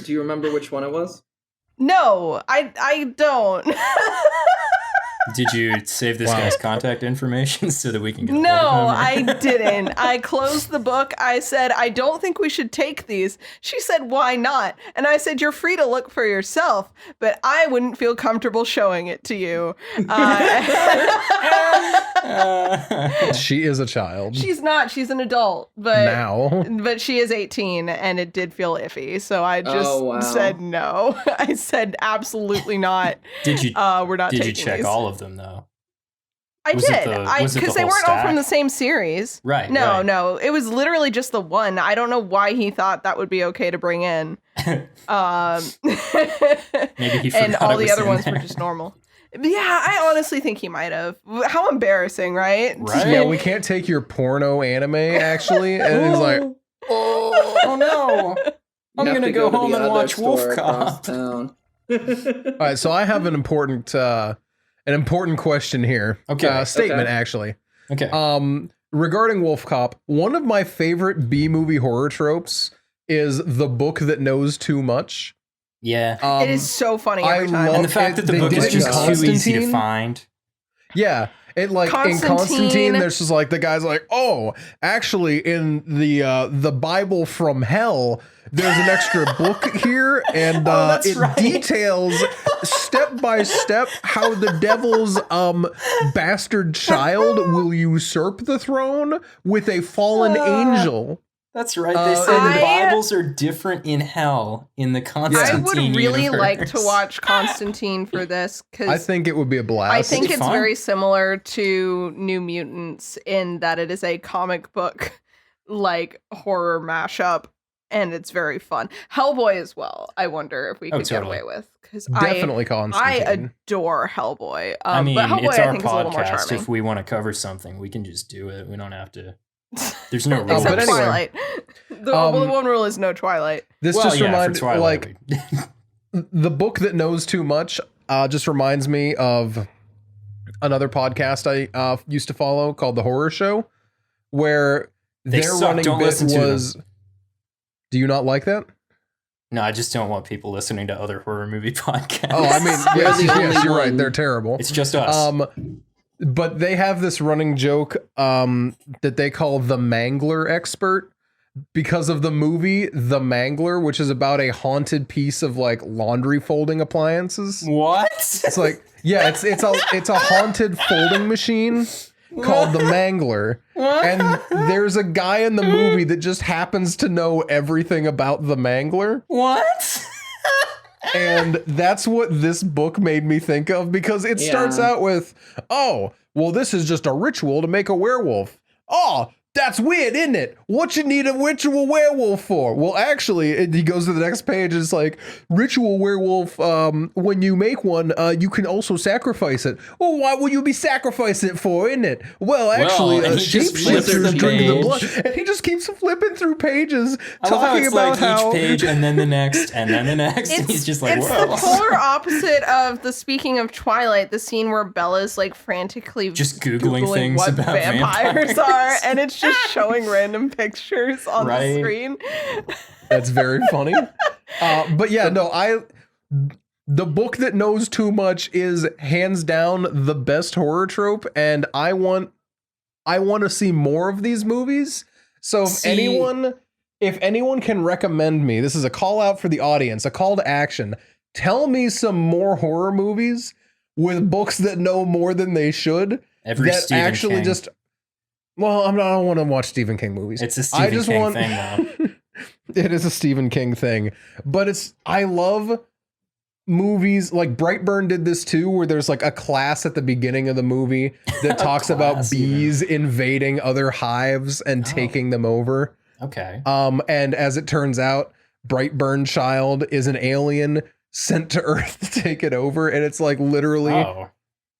you remember which one it was? No, I don't. Did you save this guy's contact information so that we can get No, I didn't. I closed the book. I said, I don't think we should take these. She said, why not? And I said, you're free to look for yourself, but I wouldn't feel comfortable showing it to you. She is a child. She's not. She's an adult. But she is 18, and it did feel iffy. So I just said no. I said absolutely not. Did you? We're not. Did you check all of them though? I did. Because they weren't all from the same series. Right. No. It was literally just the one. I don't know why he thought that would be okay to bring in. Maybe he forgot. And all the other ones were just normal. Yeah, I honestly think he might have. How embarrassing, right? Yeah, we can't take your porno anime, actually. And he's like, oh no. I'm going to go home and watch WolfCop. All right, so I have an important an important question here. Okay. Statement, actually. Okay. Regarding WolfCop, one of my favorite B-movie horror tropes is the book that knows too much. Yeah. It is so funny every time. And the fact that the book is just too easy to find. Yeah. It like in Constantine, there's just like the guy's like, oh, actually in the Bible from Hell, there's an extra book here, and it details step by step how the devil's bastard child will usurp the throne with a fallen angel. That's right. They say the Bibles are different in hell in the Constantine I would really universe. like to watch Constantine for this because I think it would be a blast. I think it's very similar to New Mutants in that it is a comic book like horror mashup, and it's very fun. Hellboy as well. I wonder if we could get away with because definitely Constantine. I adore Hellboy. I mean, but Hellboy, it's our I think, is a little more podcast. charming. If we want to cover something, we can just do it. We don't have to. There's no rules. Except Twilight. The one rule is no Twilight. This just reminds like the book that knows too much. Just reminds me of another podcast I used to follow called The Horror Show, where their running bit was. Do you not like that? No, I just don't want people listening to other horror movie podcasts. Oh, I mean, yes, you're right. They're terrible. It's just us. But they have this running joke that they call the Mangler Expert because of the movie The Mangler, which is about a haunted piece of like laundry folding appliances. What? It's like, yeah, it's a haunted folding machine called the Mangler. And there's a guy in the movie that just happens to know everything about the Mangler. What? And that's what this book made me think of because it starts out with, oh, well, this is just a ritual to make a werewolf. Oh, that's weird, isn't it? What you need a ritual werewolf for? Well, actually, he goes to the next page. It's like ritual werewolf. When you make one, you can also sacrifice it. Well, why would you be sacrificing it for? Isn't it? Well, actually, shapeshifters drink the blood, and he just keeps flipping through pages, talking about how each page and then the next and then the next. And he's just like, it's whoa. the polar opposite of the speaking of Twilight, the scene where Bella's like frantically just googling things what about vampires are, and it's just showing random pictures on the screen. That's very funny. But yeah, no, the book that knows too much is hands down the best horror trope, and I want to see more of these movies. So if anyone can recommend me, this is a call out for the audience, a call to action. Tell me some more horror movies with books that know more than they should. Well, I don't want to watch Stephen King movies. It's a Stephen King thing, though. It is a Stephen King thing. But I love movies, like Brightburn did this too, where there's like a class at the beginning of the movie that talks about bees invading other hives and taking them over. Okay. And as it turns out, Brightburn Child is an alien sent to Earth to take it over. And it's like literally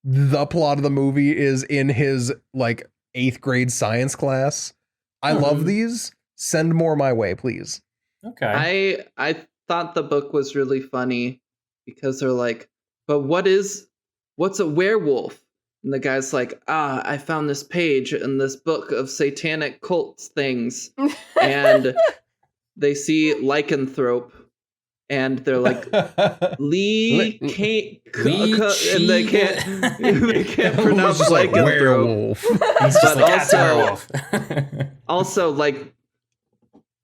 the plot of the movie is in his like 8th grade science class. I love these. Send more my way, please. Okay. I thought the book was really funny because they're like, but what's a werewolf? And the guy's like, I found this page in this book of satanic cults things. And they see lycanthrope. And they're like, Lee can't, and they can't pronounce lycanthrope. Werewolf. He's just like, that's a werewolf. Also, like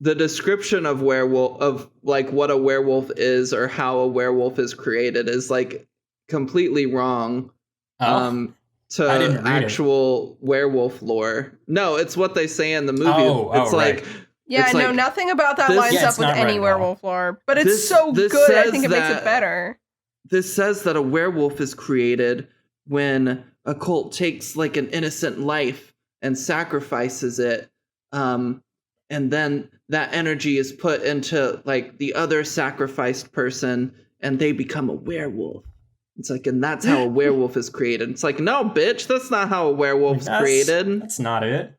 the description of werewolf, of like what a werewolf is or how a werewolf is created, is like completely wrong. To actual werewolf lore. No, it's what they say in the movie. It's like. Right. Yeah, no, nothing about that lines up with any werewolf lore. But it's so good, I think it makes it better. This says that a werewolf is created when a cult takes like an innocent life and sacrifices it. And then that energy is put into like the other sacrificed person and they become a werewolf. It's like, and that's how a werewolf is created. It's like, no, bitch, that's not how a werewolf's created. That's not it.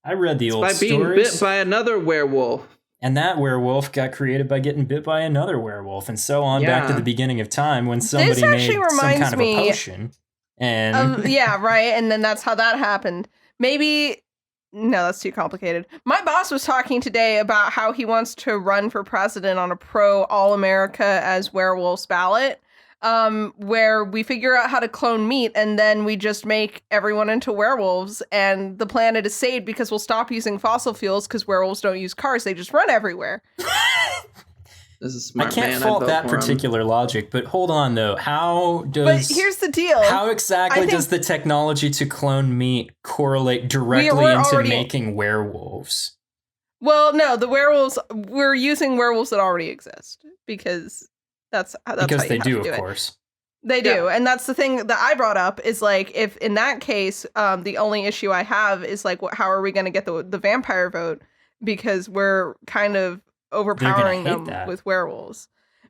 I read the old stories. By being bit by another werewolf. And that werewolf got created by getting bit by another werewolf, and so on back to the beginning of time when somebody made some kind of a potion. And yeah, right. And then that's how that happened. Maybe. No, that's too complicated. My boss was talking today about how he wants to run for president on a pro All America as Werewolves ballot, where we figure out how to clone meat and then we just make everyone into werewolves and the planet is saved because we'll stop using fossil fuels because werewolves don't use cars. They just run everywhere. This is smart. I can't fault that particular logic, but hold on though. But here's the deal. How exactly does the technology to clone meat correlate directly into making werewolves? Well, no, the werewolves, we're using werewolves that already exist because that's because how they you do, have to of do course. They do, and that's the thing that I brought up is like if in that case, the only issue I have is like, how are we going to get the vampire vote because we're kind of overpowering them with werewolves.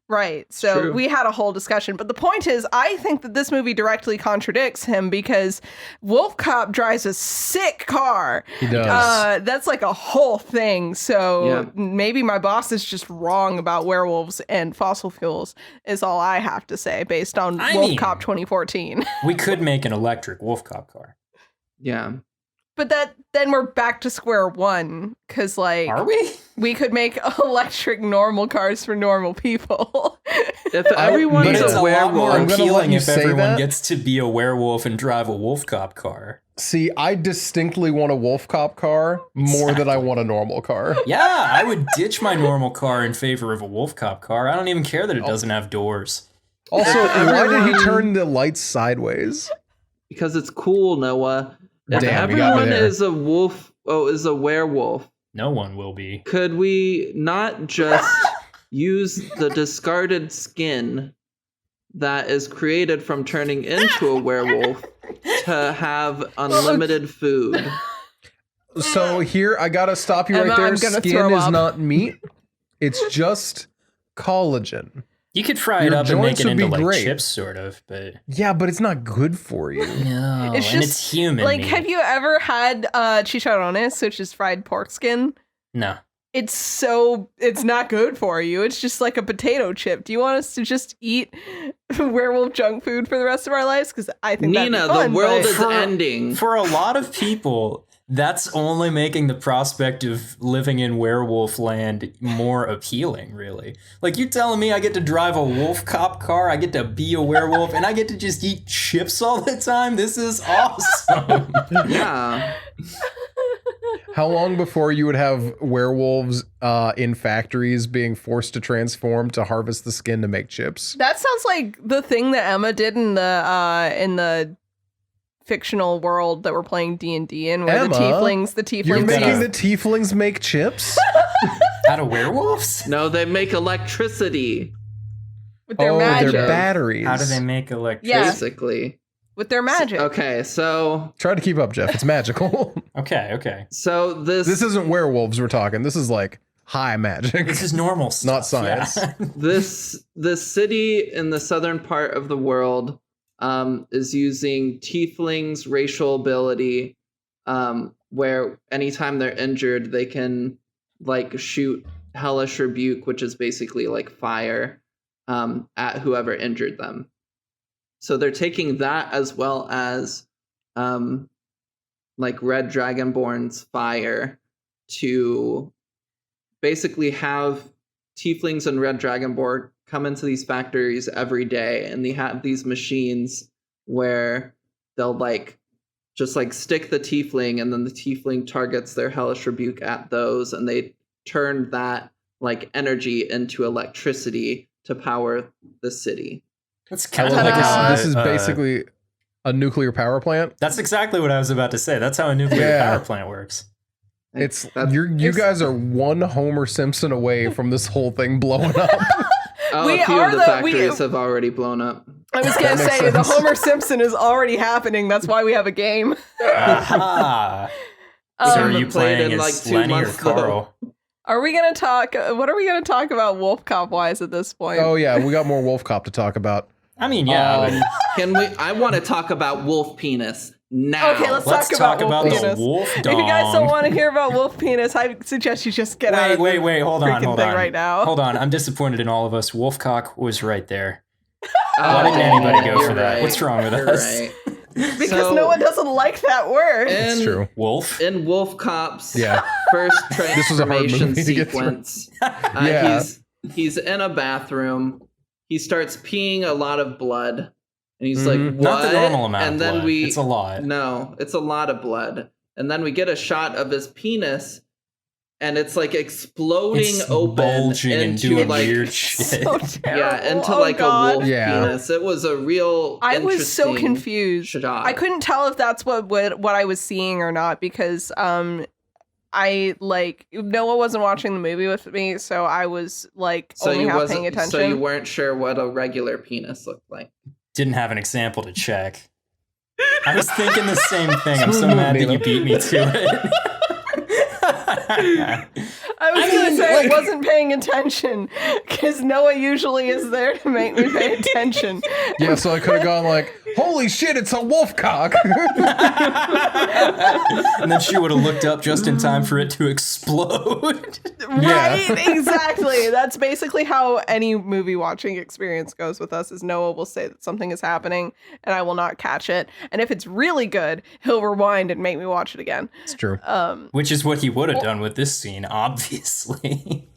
Right. So True. We had a whole discussion. But the point is, I think that this movie directly contradicts him because WolfCop drives a sick car. He does. That's like a whole thing. So maybe my boss is just wrong about werewolves and fossil fuels is all I have to say based on WolfCop 2014. We could make an electric WolfCop car. Yeah. But then we're back to square one, because, like... Are we? We could make electric normal cars for normal people. If everyone's a werewolf... lot more appealing if everyone gets to be a werewolf and drive a WolfCop car. See, I distinctly want a WolfCop car more than I want a normal car. Yeah, I would ditch my normal car in favor of a WolfCop car. I don't even care that it doesn't have doors. Also, why did he turn the lights sideways? Because it's cool, Noah. If Damn, everyone is a werewolf. No one will be. Could we not just use the discarded skin that is created from turning into a werewolf to have unlimited food? So here, I gotta stop you right there. Skin is not meat. It's just collagen. You could fry it up and make it into like chips, sort of, but yeah, but it's not good for you. No, it's human. Like, meat. have you ever had chicharrones, which is fried pork skin? No. It's not good for you. It's just like a potato chip. Do you want us to just eat werewolf junk food for the rest of our lives? Because I think Nina, the world is ending. For a lot of people, that's only making the prospect of living in werewolf land more appealing, really. Like, you telling me I get to drive a WolfCop car, I get to be a werewolf, and I get to just eat chips all the time? This is awesome. Yeah. How long before you would have werewolves in factories being forced to transform to harvest the skin to make chips? That sounds like the thing that Emma did in the fictional world that we're playing D&D in, where Emma, the tieflings you're making the tieflings make chips out of werewolves? No, they make electricity with their magic. Their batteries. How do they make electricity? Basically, with their magic. Okay, so try to keep up, Jeff. It's magical. Okay. So this isn't werewolves we're talking. This is like high magic. This is normal stuff, not science. Yeah. This city in the southern part of the world is using tieflings' racial ability, where anytime they're injured, they can like shoot hellish rebuke, which is basically like fire, at whoever injured them. So they're taking that as well as like Red Dragonborn's fire to basically have tieflings and Red Dragonborn come into these factories every day, and they have these machines where they'll like just like stick the tiefling, and then the tiefling targets their hellish rebuke at those, and they turn that like energy into electricity to power the city. That's kind of like this is basically a nuclear power plant. That's exactly what I was about to say. That's how a nuclear power plant works. You guys are one Homer Simpson away from this whole thing blowing up. A few of the factories have already blown up. I was going to say, the Homer Simpson is already happening. That's why we have a game. Aha. So are you playing as like Lenny or Carl? Are we going to talk... What are we going to talk about WolfCop-wise at this point? Oh, yeah. We got more WolfCop to talk about. I mean, yeah. Can we... I want to talk about wolf penis now. Okay, let's talk about wolf penis. Wolf dong. If you guys don't want to hear about wolf penis, I suggest you just get out of wait, hold on right now. Hold on, I'm disappointed in all of us. Wolfcock was right there. Why didn't anybody go for that? Right. What's wrong with us? Right. Because no one doesn't like that word. It's true. Wolf? In WolfCop's first transformation sequence, he's in a bathroom. He starts peeing a lot of blood. And he's like, what? Not the normal amount and of then blood. It's a lot. No, it's a lot of blood. And then we get a shot of his penis. And it's like exploding open bulging into and doing like weird shit. So into a wolf penis. It was a real. I was so confused. Shot. I couldn't tell if that's what I was seeing or not because I like Noah wasn't watching the movie with me, so I was like only half paying attention. So you weren't sure what a regular penis looked like. Didn't have an example to check. I was thinking the same thing. I'm so mad that you beat me to it. I was going to say I wasn't paying attention because Noah usually is there to make me pay attention. Yeah, so I could have gone like, holy shit, it's a wolf cock. And then she would have looked up just in time for it to explode. Right, exactly. That's basically how any movie watching experience goes with us is Noah will say that something is happening and I will not catch it. And if it's really good, he'll rewind and make me watch it again. It's true. Which is what he would have done with this scene, obviously.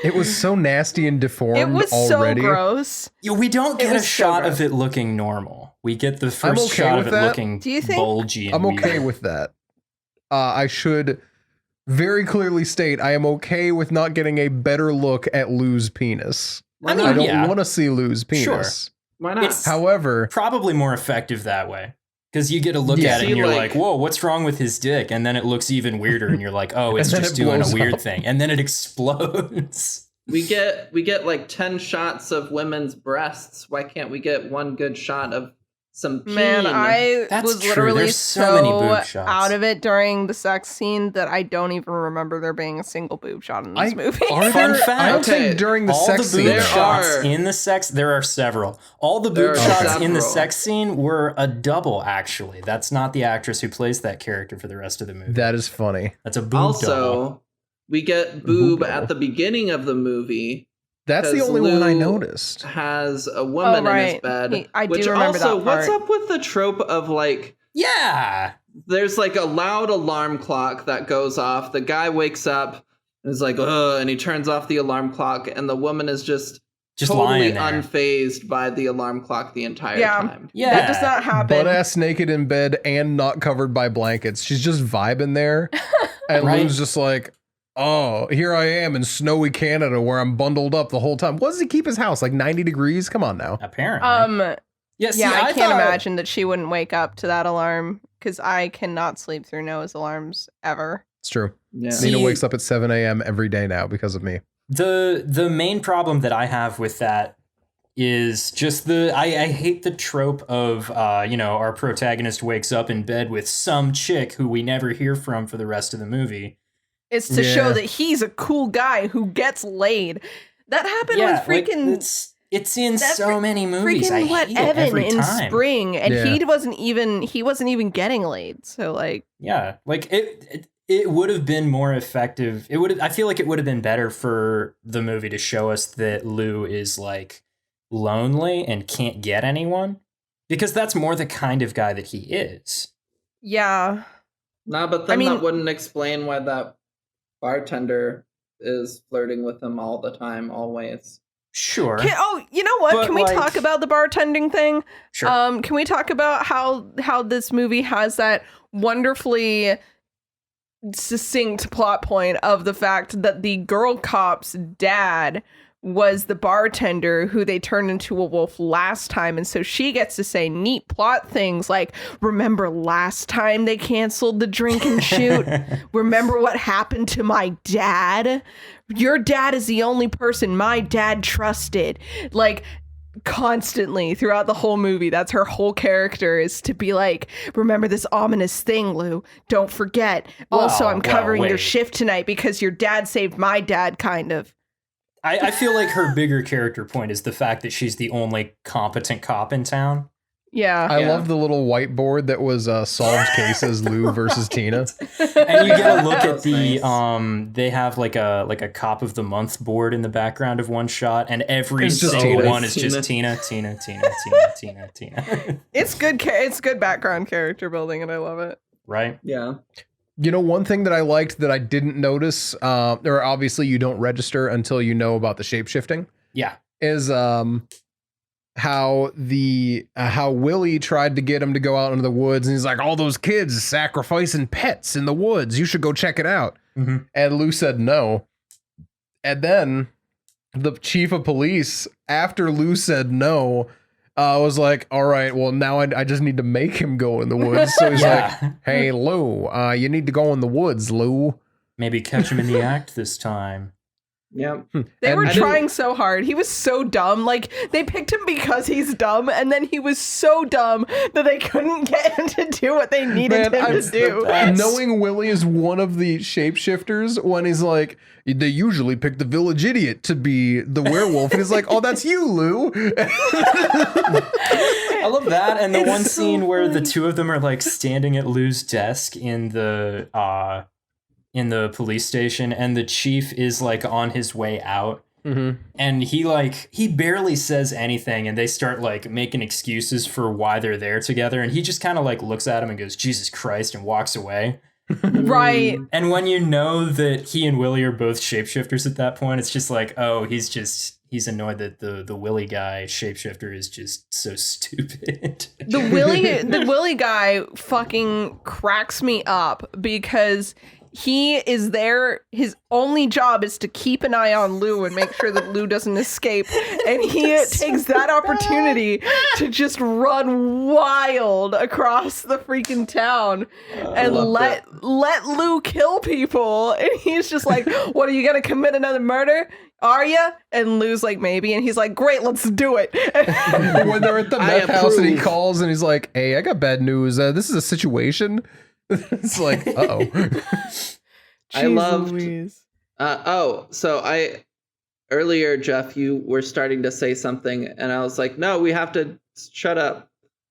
It was so nasty and deformed already. It was so gross. Yeah, we don't get a shot of it looking normal. We get the first shot of it looking bulgy and I'm okay with that. I should very clearly state I am okay with not getting a better look at Lou's penis. I don't want to see Lou's penis. Sure. Why not? However, probably more effective that way. Because you get to look at it and you're like, whoa, what's wrong with his dick? And then it looks even weirder and you're like, oh, it's just doing a weird thing. And then it explodes. We get like 10 shots of women's breasts. Why can't we get one good shot of some peen? Man, I was literally so many boob shots out of it during the sex scene that I don't even remember there being a single boob shot in this movie. Fun fact. I don't think during the sex scene. All the boob shots in the sex, there are several. All the boob shots in the sex scene were a double, actually. That's not the actress who plays that character for the rest of the movie. That is funny. That's a boob double. We get boob at the beginning of the movie. That's the only one I noticed. Has a woman in his bed. I do remember that part. What's up with the trope of like... Yeah! There's like a loud alarm clock that goes off. The guy wakes up and is like, ugh, and he turns off the alarm clock, and the woman is just totally unfazed by the alarm clock the entire time. Yeah, that does not happen. Butt-ass naked in bed and not covered by blankets. She's just vibing there. And Lou's just like... Oh, here I am in snowy Canada where I'm bundled up the whole time. What does he keep his house? Like 90 degrees? Come on now. Apparently. I can't imagine that she wouldn't wake up to that alarm because I cannot sleep through Noah's alarms ever. It's true. Yeah. Nina wakes up at 7 a.m. every day now because of me. The main problem that I have with that is just I hate the trope of, our protagonist wakes up in bed with some chick who we never hear from for the rest of the movie. It's to show that he's a cool guy who gets laid. That happened with freaking... Like it's in so many movies. I hate it Evan every in time. Spring, and he wasn't even getting laid. So like... Yeah, like it would have been more effective. I feel like it would have been better for the movie to show us that Lou is like lonely and can't get anyone. Because that's more the kind of guy that he is. Yeah. No, but then that wouldn't explain why that bartender is flirting with him all the time, always. Sure. You know what? But can we talk about the bartending thing? Sure. Can we talk about how this movie has that wonderfully succinct plot point of the fact that the girl cop's dad was the bartender who they turned into a wolf last time, and so she gets to say neat plot things like, remember last time they canceled the drink and shoot? Remember what happened to my dad? Your dad is the only person my dad trusted. Like, constantly throughout the whole movie, that's her whole character, is to be like, remember this ominous thing, Lou, don't forget. Also, I'm covering your shift tonight because your dad saved my dad, kind of. I feel like her bigger character point is the fact that she's the only competent cop in town. Yeah. I love the little whiteboard that was solved cases Lou versus Tina. And you get a look at the they have like a cop of the month board in the background of one shot, and every single one is just Tina. It's good background character building, and I love it. Right? Yeah. You know, one thing that I liked that I didn't notice, or obviously you don't register until you know about the shapeshifting. Yeah. Is how Willie tried to get him to go out into the woods, and he's like, all those kids sacrificing pets in the woods. You should go check it out. Mm-hmm. And Lou said no. And then the chief of police, after Lou said no, was like, all right, well, now I just need to make him go in the woods. So he's like, hey, Lou, you need to go in the woods, Lou. Maybe catch him in the act this time. Yeah. They were trying so hard. He was so dumb. Like, they picked him because he's dumb, and then he was so dumb that they couldn't get him to do what they needed him to do. Knowing Willie is one of the shapeshifters, when he's like, they usually pick the village idiot to be the werewolf, and he's like, oh, that's you, Lou. I love that. And the one scene where the two of them are like standing at Lou's desk in the police station, and the chief is like on his way out. Mm-hmm. And he barely says anything, and they start like making excuses for why they're there together, and he just kind of like looks at him and goes, Jesus Christ, and walks away. Right. And when you know that he and Willie are both shapeshifters at that point, it's just like, oh, he's annoyed that the Willie guy shapeshifter is just so stupid. The Willie guy fucking cracks me up because he is there. His only job is to keep an eye on Lou and make sure that Lou doesn't escape. And he takes that opportunity to just run wild across the freaking town and let Lou kill people. And he's just like, what, are you going to commit another murder? Are you? And Lou's like, maybe. And he's like, great, let's do it. When they're at the meth house and he calls and he's like, hey, I got bad news. This is a situation. It's like, uh-oh. I loved earlier, Jeff, you were starting to say something and I was like, no, we have to shut up.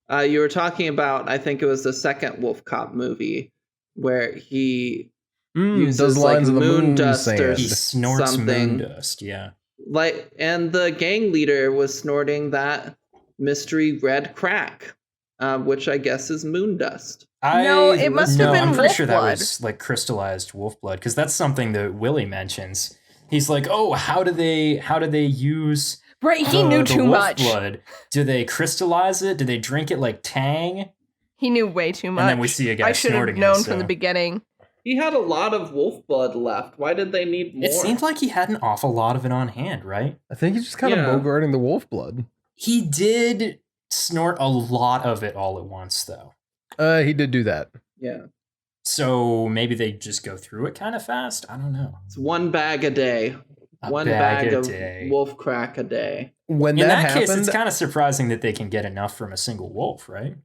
You were talking about, I think it was the second WolfCop movie where he uses those lines like of the moon dust sand. or he snorts something. Moon dust, yeah. Like, and the gang leader was snorting that mystery red crack, which I guess is moon dust. It must have been I'm pretty wolf sure blood. that was like crystallized wolf blood, because that's something that Willie mentions. He's like, oh, how do they use right? He knew too much. Blood? Do they crystallize it? Do they drink it like Tang? He knew way too much. And then we see a guy I should have snorting known it, from the beginning. He had a lot of wolf blood left. Why did they need more? It seemed like he had an awful lot of it on hand, right? I think he's just kind of bogarting the wolf blood. He did snort a lot of it all at once, though. He did do that. Yeah. So maybe they just go through it kind of fast? I don't know. It's one bag a day. One bag of wolf crack a day. When In that happened, case, it's kind of surprising that they can get enough from a single wolf, right?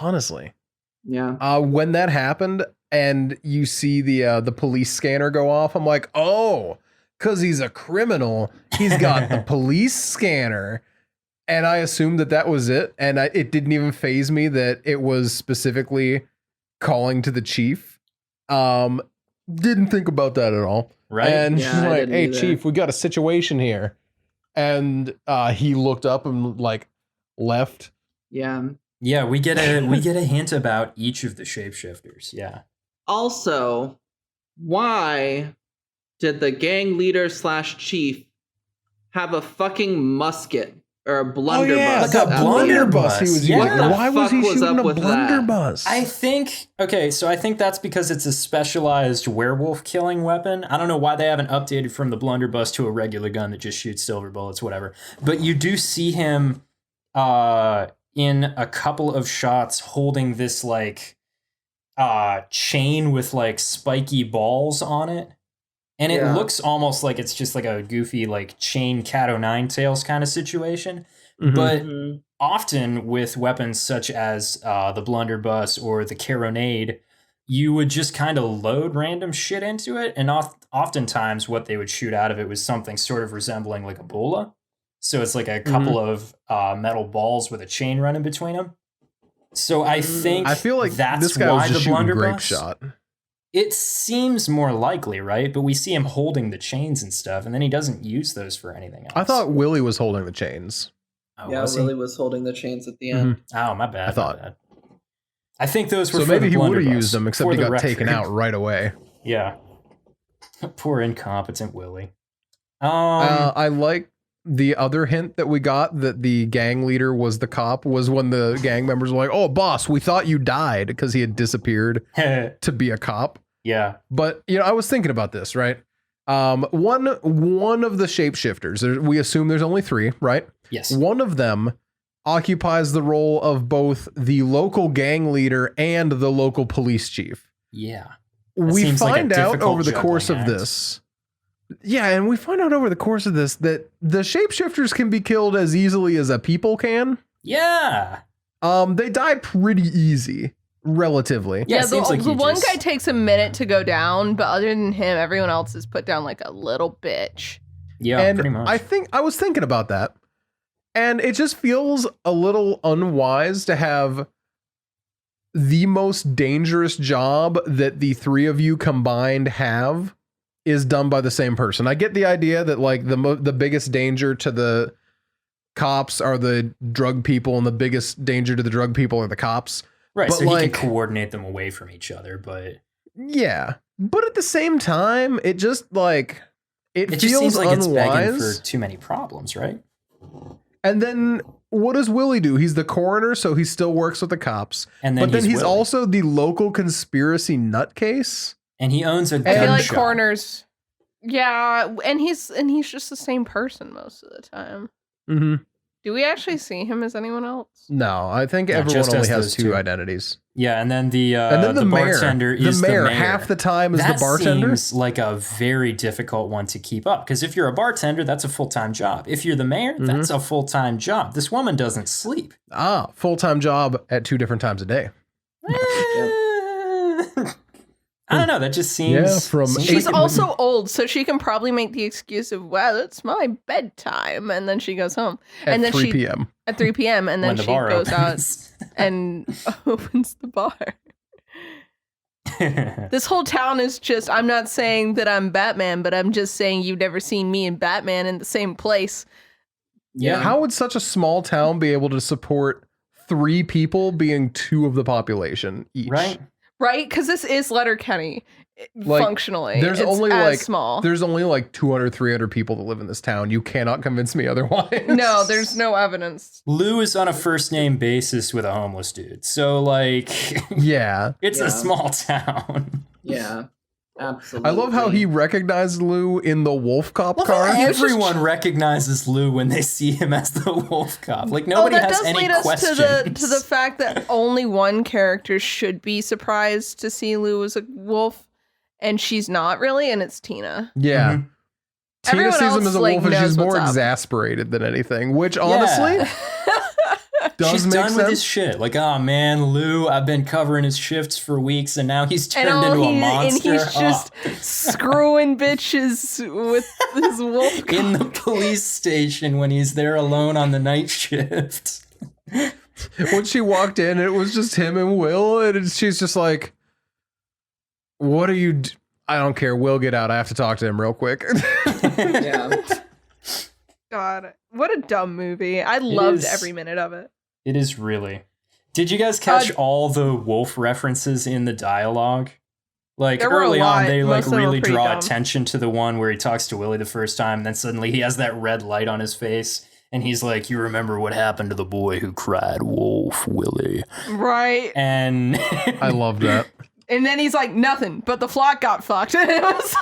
Honestly. Yeah. When that happened and you see the police scanner go off, I'm like, oh, because he's a criminal. He's got the police scanner. And I assumed that was it. And it didn't even faze me that it was specifically calling to the chief. Didn't think about that at all. Right. And she's like, hey, chief, we got a situation here. And he looked up and like left. Yeah. Yeah, we get a hint about each of the shapeshifters. Yeah. Also, why did the gang leader / chief have a fucking musket or a blunderbuss? Like a blunderbuss he was using. Why was he shooting a blunderbuss? I think that's because it's a specialized werewolf killing weapon. I don't know why they haven't updated from the blunderbuss to a regular gun that just shoots silver bullets, whatever. But you do see him in a couple of shots holding this like chain with like spiky balls on it. And it looks almost like it's just like a goofy like chain cat o' nine tails kind of situation. Mm-hmm. But often with weapons such as the blunderbuss or the carronade, you would just kind of load random shit into it. And oftentimes what they would shoot out of it was something sort of resembling like a bola. So it's like a couple of metal balls with a chain running between them. So I feel like that's this guy why was just the shooting grape blunderbuss shot. It seems more likely, right? But we see him holding the chains and stuff, and then he doesn't use those for anything else. I thought Willie was holding the chains. Oh, yeah, Willie was holding the chains at the end. Oh, my bad. I thought. I think those were so for maybe the he would have blunderbuss, used them, except he got taken out right away. Yeah. Poor incompetent Willie. I like the other hint that we got that the gang leader was the cop was when the gang members were like, "Oh, boss, we thought you died," because he had disappeared to be a cop. Yeah. But, I was thinking about this, right? One of the shapeshifters, we assume there's only 3, right? Yes. One of them occupies the role of both the local gang leader and the local police chief. Yeah. We find out over the course of this. Yeah, and we find out over the course of this that the shapeshifters can be killed as easily as a people can. Yeah. They die pretty easy. Relatively. Yeah, the one guy takes a minute to go down, but other than him, everyone else is put down like a little bitch. Yeah, and pretty much. I was thinking about that, and it just feels a little unwise to have the most dangerous job that the 3 of you combined have is done by the same person. I get the idea that like the biggest danger to the cops are the drug people, and the biggest danger to the drug people are the cops. Right, but so he can coordinate them away from each other, but... Yeah, but at the same time, it just, like... It feels just seems like unwise. It's begging for too many problems, right? And then, what does Willie do? He's the coroner, so he still works with the cops. And then but then he's also the local conspiracy nutcase. And he owns a gun I feel like shop. coroners... Yeah, and he's just the same person most of the time. Mm-hmm. Do we actually see him as anyone else? No, I think everyone only has 2 identities. Yeah, and then the mayor. bartender is the mayor. Half the time is the bartender. That seems like a very difficult one to keep up, because if you're a bartender, that's a full-time job. If you're the mayor, that's a full-time job. This woman doesn't sleep. Full-time job at 2 different times a day. I don't know. That just seems... Yeah, she's also old, so she can probably make the excuse of, well, it's my bedtime. And then she goes home. At 3 p.m. At 3 p.m. And then she goes out and opens the bar. This whole town is just, I'm not saying that I'm Batman, but I'm just saying you've never seen me and Batman in the same place. Yeah. How would such a small town be able to support 3 people being 2 of the population each? Right, because this is Letterkenny, functionally. There's it's only small. There's only 200, 300 people that live in this town. You cannot convince me otherwise. No, there's no evidence. Lou is on a first name basis with a homeless dude, so yeah, it's a small town. Yeah, absolutely. I love how he recognized Lou in the WolfCop car. Everyone recognizes Lou when they see him as the WolfCop. Nobody has any questions. That does lead us to the fact that only one character should be surprised to see Lou as a wolf, and she's not really, and it's Tina. Yeah. Mm-hmm. Tina sees him as a wolf, and she's more exasperated than anything, which honestly... She's done with his shit. Oh man, Lou, I've been covering his shifts for weeks, and now he's turned into a monster. And he's just screwing bitches with his wolf in the police station when he's there alone on the night shift. When she walked in, it was just him and Will, and she's just like, "What are you? I don't care. Will, get out. I have to talk to him real quick." Yeah. God, what a dumb movie. I loved every minute of it. It is really. Did you guys catch all the wolf references in the dialogue? Early on, they really draw attention to the one where he talks to Willie the first time, and then suddenly he has that red light on his face, and he's like, "You remember what happened to the boy who cried wolf, Willie?" Right. And I love that. And then he's like, "Nothing, but the flock got fucked." It was...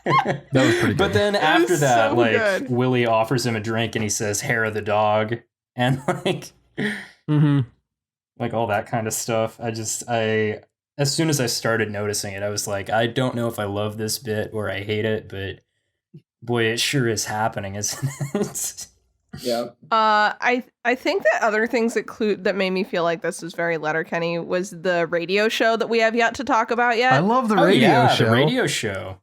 That was pretty good. But then after that, so good. Willie offers him a drink and he says, "Hair of the dog," and all that kind of stuff. As soon as I started noticing it, I was like, I don't know if I love this bit or I hate it, but boy, it sure is happening, isn't it? Yeah. I think that other things that made me feel like this was very Letterkenny was the radio show that we have yet to talk about yet. I love the radio show. The radio show.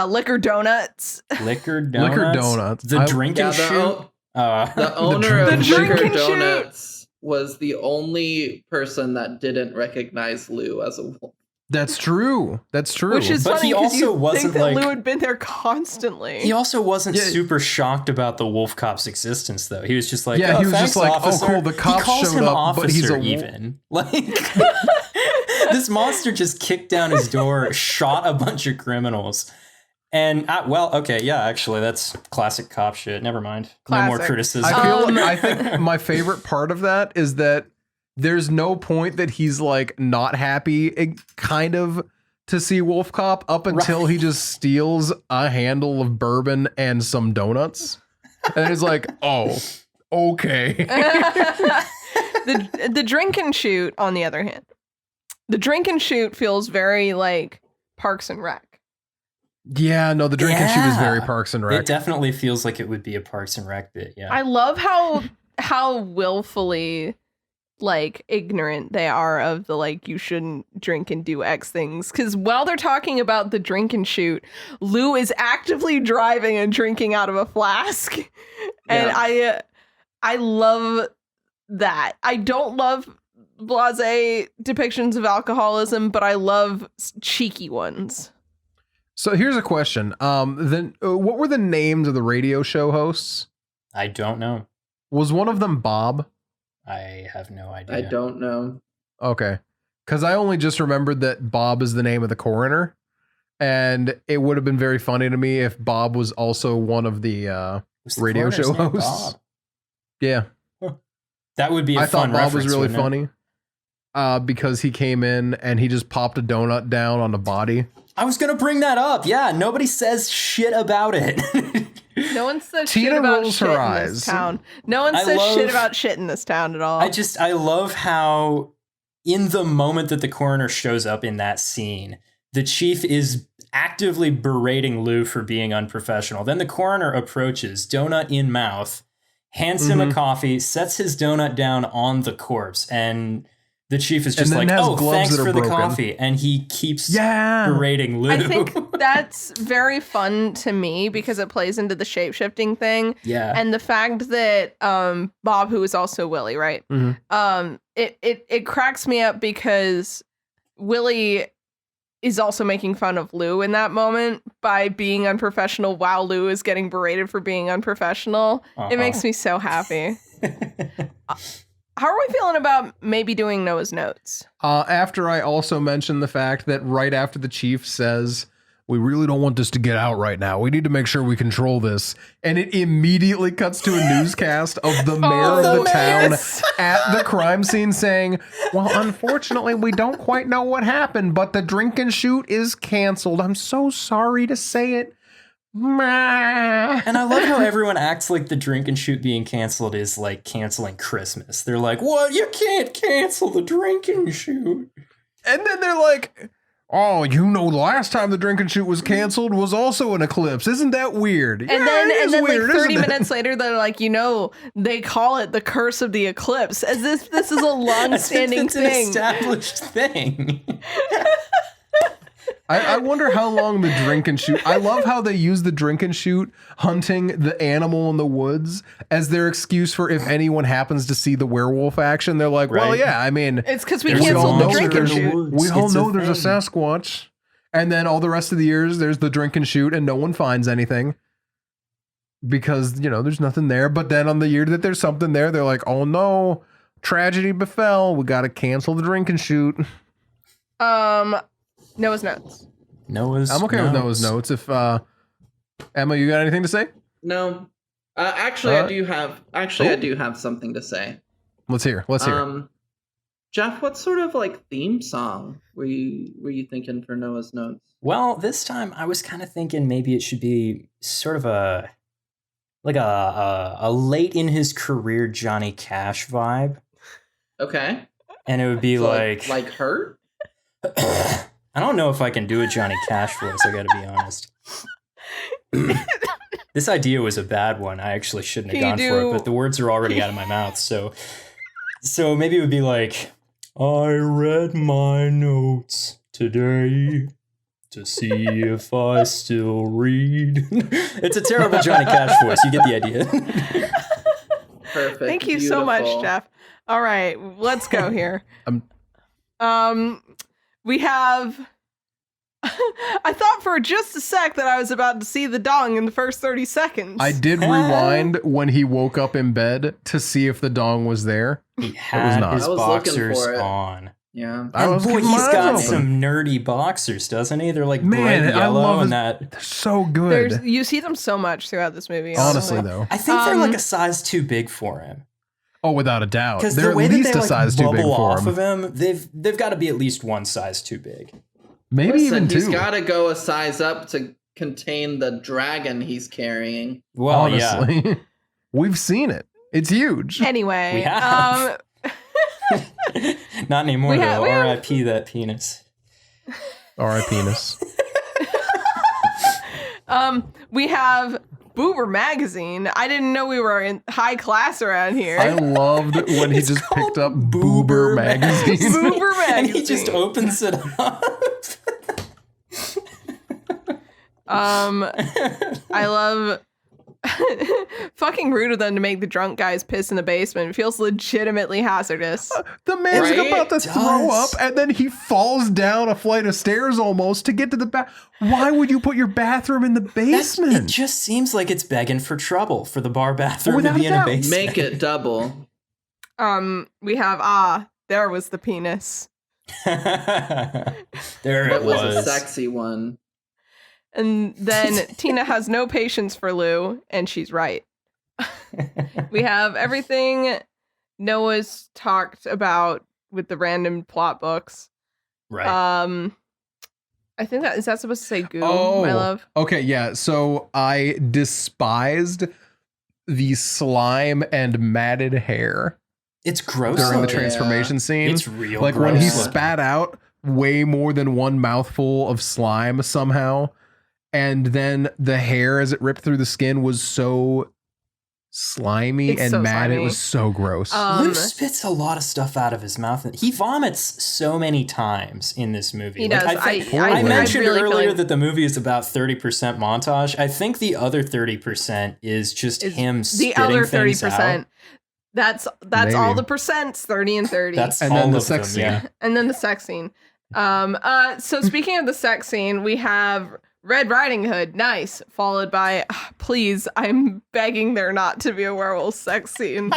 Liquor Donuts. Liquor Donuts. Liquor Donuts. The drinking shoot. The owner of Liquor Donuts was the only person that didn't recognize Lou as a wolf. That's true. Which is but funny, he also think wasn't that like Lou had been there constantly. He also wasn't super shocked about the WolfCop's existence, though. He was just like, he was just like, officer. oh, cool, the cop showed up, but he's a wolf. Even like this monster just kicked down his door, shot a bunch of criminals. And actually, that's classic cop shit. Never mind. Classic. No more criticism. I think my favorite part of that is that there's no point that he's like not happy, kind of, to see WolfCop up until he just steals a handle of bourbon and some donuts, and he's like, "Oh, okay." The drink and shoot, on the other hand, the drink and shoot feels very like Parks and Rec. Yeah, no, the drink and shoot is very Parks and Rec. It definitely feels like it would be a Parks and Rec bit. Yeah, I love how willfully like ignorant they are of the like you shouldn't drink and do X things, because while they're talking about the drink and shoot, Lou is actively driving and drinking out of a flask. And I love that. I don't love blasé depictions of alcoholism, but I love cheeky ones. So here's a question. Then what were the names of the radio show hosts? I don't know. Was one of them Bob? I have no idea. I don't know. Okay. Because I only just remembered that Bob is the name of the coroner. And it would have been very funny to me if Bob was also one of the radio show hosts. Yeah. Huh. That would be a fun reference. I thought Bob was really funny because he came in and he just popped a donut down on the body. I was going to bring that up. Yeah, nobody says shit about it. No one says shit about shit in this town. No one says shit about shit in this town at all. I love how in the moment that the coroner shows up in that scene, the chief is actively berating Lou for being unprofessional. Then the coroner approaches, donut in mouth, hands him a coffee, sets his donut down on the corpse, and the chief is just like, oh, thanks for the coffee. And he keeps berating Lou. I think that's very fun to me because it plays into the shape-shifting thing. Yeah. And the fact that Bob, who is also Willie, right? Mm-hmm. It cracks me up because Willie is also making fun of Lou in that moment by being unprofessional while Lou is getting berated for being unprofessional. It makes me so happy. How are we feeling about maybe doing Noah's Notes? After I also mentioned the fact that right after the chief says, we really don't want this to get out right now. We need to make sure we control this. And it immediately cuts to a newscast of the mayor of the town at the crime scene saying, well, unfortunately, we don't quite know what happened, but the drink and shoot is canceled. I'm so sorry to say it. And I love how everyone acts like the drink and shoot being canceled is like canceling Christmas. They're like, what? You can't cancel the drink and shoot. And then they're like, oh, the last time the drink and shoot was canceled was also an eclipse. Isn't that weird? And then weird, like 30 minutes later, they're like, they call it the curse of the eclipse, as if this is a long-standing thing. An established thing. I wonder how long the drink and shoot. I love how they use the drink and shoot hunting the animal in the woods as their excuse for if anyone happens to see the werewolf action. They're like, well, yeah, I mean, it's because we canceled the drink and shoot. We all know there's a Sasquatch. And then all the rest of the years, there's the drink and shoot and no one finds anything because, there's nothing there. But then on the year that there's something there, they're like, oh no, tragedy befell. We got to cancel the drink and shoot. Noah's Notes. I'm okay with Noah's Notes. If Emma, you got anything to say? No. Actually, I do have something to say. Let's hear. Jeff, what sort of like theme song were you thinking for Noah's Notes? Well, this time I was kind of thinking maybe it should be sort of a late in his career Johnny Cash vibe. Okay. And it would be like Hurt? I don't know if I can do a Johnny Cash voice, I gotta be honest. This idea was a bad one. I actually shouldn't have gone for it, but the words are already out of my mouth, so maybe it would be like, I read my notes today to see if I still read. It's a terrible Johnny Cash voice, you get the idea. Perfect. Thank you so much, Jeff. All right, let's go here. We have... I thought for just a sec that I was about to see the dong in the first 30 seconds. I did rewind when he woke up in bed to see if the dong was there. He had his boxers on. Yeah. And boy, he's got some nerdy boxers, doesn't he? They're like bright yellow and that. They're so good. You see them so much throughout this movie. Honestly, though. I think they're like a size too big for him. Oh, without a doubt. Because they're the way at least that they a size too big for off of him, they've got to be at least one size too big. Maybe even two. He's got to go a size up to contain the dragon he's carrying. Well, honestly, yeah. We've seen it. It's huge. Anyway, we have. Not anymore, though. R.I.P. that penis. R.I.P. penis. We have Boober Magazine. I didn't know we were in high class around here. I loved when he just picked up Boober Magazine. Boober Magazine. And he just opens it up. I love fucking rude of them to make the drunk guys piss in the basement. It feels legitimately hazardous. The man's about to throw up and then he falls down a flight of stairs almost to get to the bath. Why would you put your bathroom in the basement? It just seems like it's begging for trouble for the bar bathroom to be in a basement. Make it double. We have there was the penis. There it was a sexy one. And then Tina has no patience for Lou, and she's right. We have everything Noah's talked about with the random plot books. Right. I think is that supposed to say goo, my love? Okay, yeah. So I despised the slime and matted hair. It's gross during the transformation scene. It's real like gross. When he spat out way more than one mouthful of slime somehow. And then the hair as it ripped through the skin was so slimy and so matted. It was so gross. Luke spits a lot of stuff out of his mouth. He vomits so many times in this movie. He does. I mentioned earlier that the movie is about 30% montage. I think the other 30% is just him spitting things out. The other 30%. That's all the percents, 30 and 30. And then the sex scene. Yeah. And then the sex scene. So speaking of the sex scene, we have Red Riding Hood, nice, followed by, please, I'm begging there not to be a werewolf sex scene,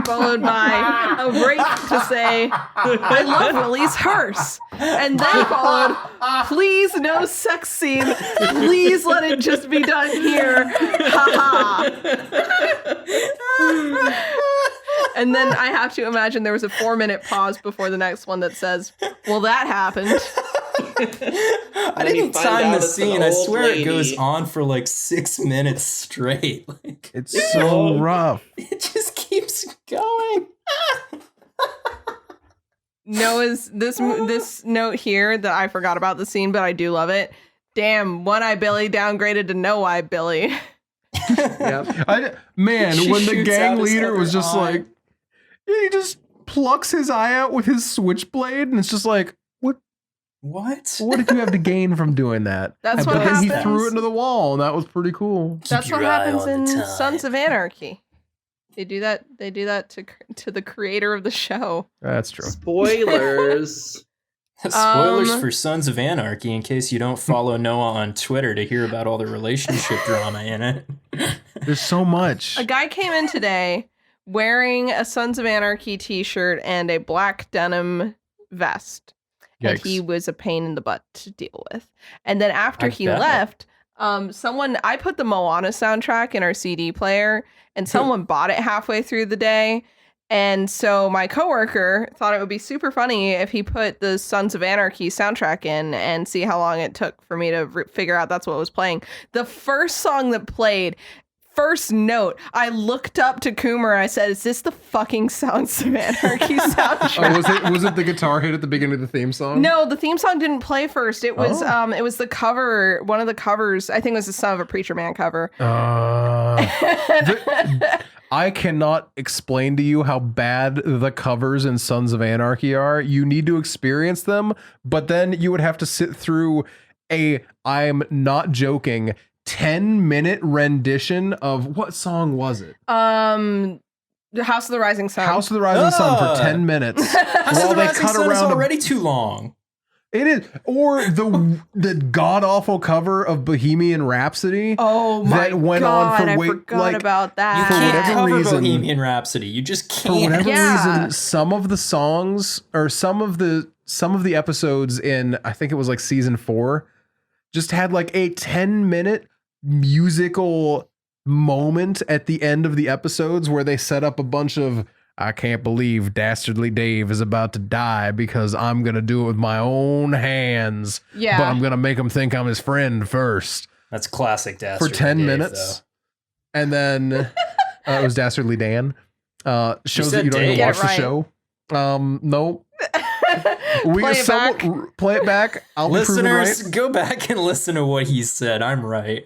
followed by a break to say, I love Release Hearse, and then followed, please, no sex scene, please let it just be done here, haha. And then I have to imagine there was a 4-minute pause before the next one that says, well, that happened. I didn't time the scene. I swear it goes on for like 6 minutes straight. Like, it's so rough. It just keeps going. Noah's this note here that I forgot about the scene, but I do love it. Damn, One Eye Billy downgraded to No Eye Billy. Yep. When the gang leader was just like, he just plucks his eye out with his switchblade, and it's just like, what? What did you have to gain from doing that? That's what happens. He threw it into the wall, and that was pretty cool. That's what happens in Sons of Anarchy. They do that. They do that to the creator of the show. That's true. Spoilers. Spoilers for Sons of Anarchy in case you don't follow Noah on Twitter to hear about all the relationship drama in it. There's so much. A guy came in today wearing a Sons of Anarchy t-shirt and a black denim vest. Yikes. And he was a pain in the butt to deal with. And then after he left, I put the Moana soundtrack in our CD player, and someone bought it halfway through the day. And so my coworker thought it would be super funny if he put the Sons of Anarchy soundtrack in and see how long it took for me to figure out that's what was playing. The first song that played, first note, I looked up to Coomer. I said, "Is this the fucking Sons of Anarchy soundtrack?" Was it the guitar hit at the beginning of the theme song? No, the theme song didn't play first. It was it was the cover. One of the covers, I think, it was the Son of a Preacher Man cover. I cannot explain to you how bad the covers in Sons of Anarchy are. You need to experience them, but then you would have to sit through I'm not joking, 10-minute rendition of what song was it? House of the Rising Sun. House of the Rising Sun for 10 minutes. House of the Rising Sun is already too long. It is. Or the god-awful cover of Bohemian Rhapsody. Oh my that went God, on for I forgot about that. You can't cover Bohemian Rhapsody. You just can't. For whatever reason, some of the songs or some of the episodes in, I think it was like season 4, just had like a 10-minute musical moment at the end of the episodes where they set up a bunch of, I can't believe Dastardly Dave is about to die because I'm going to do it with my own hands. Yeah. But I'm going to make him think I'm his friend first. That's classic Dastardly For 10 Dave, minutes. though. And then it was Dastardly Dan. Shows that you don't even watch the show. Nope. Play it back. I'll Listeners, right. Go back and listen to what he said. I'm right.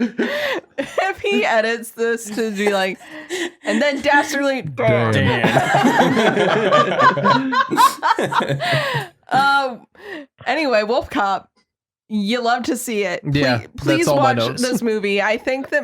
If he edits this to be like, and then Dastardly Dan. Anyway, WolfCop, you love to see it. Please watch this movie. I think that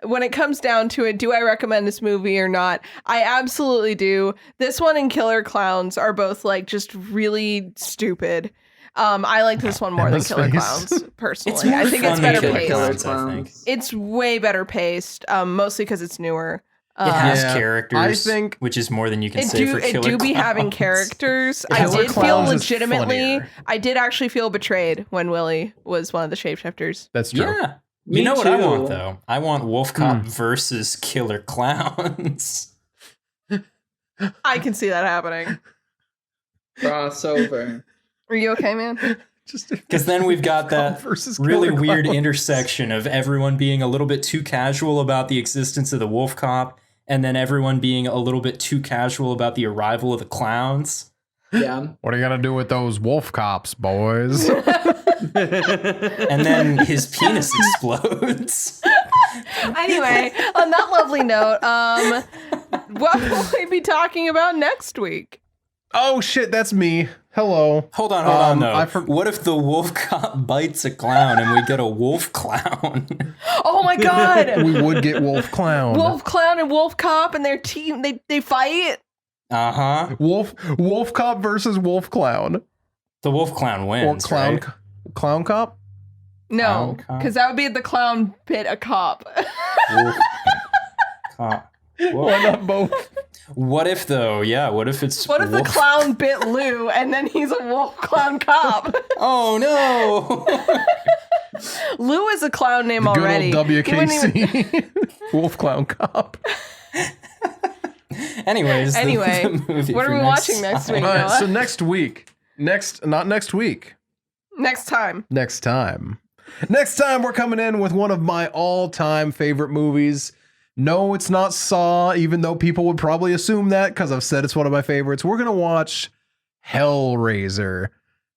when it comes down to it, do I recommend this movie or not? I absolutely do. This one and Killer Clowns are both like just really stupid. I like this one more than Killer Clowns, personally. I think it's better paced. It's way better paced, mostly because it's newer. It has characters, I think, which is more than you can say for Killer Clowns. It do be having characters. I did feel legitimately, I did actually feel betrayed when Willie was one of the shapeshifters. That's true. Yeah. You know what I want, though? I want WolfCop versus Killer Clowns. I can see that happening. Crossover. Are you okay, man? Because then we've got that really weird intersection of everyone being a little bit too casual about the existence of the WolfCop, and then everyone being a little bit too casual about the arrival of the clowns. Yeah. What are you gonna do with those wolf cops, boys? And then his penis explodes. Anyway, on that lovely note, what will we be talking about next week? Oh shit, that's me. Hello. Hold on, though. What if the wolf cop bites a clown and we get a wolf clown? Oh my god! We would get wolf clown. Wolf clown and wolf cop and their team, they fight. Uh-huh. Wolf cop versus wolf clown. The wolf clown wins, or clown, right? Clown cop? No, because that would be the clown bit a cop. Wolf cop. Why not both? What if though? Yeah, what if it's What if the clown bit Lou and then he's a wolf clown cop? Oh no! Lou is a clown name already. Good old WKC. Wolf clown cop. Anyway, the movie what are we watching next week? All right, so next time. Next time we're coming in with one of my all-time favorite movies. No, it's not Saw, even though people would probably assume that because I've said it's one of my favorites. We're going to watch Hellraiser.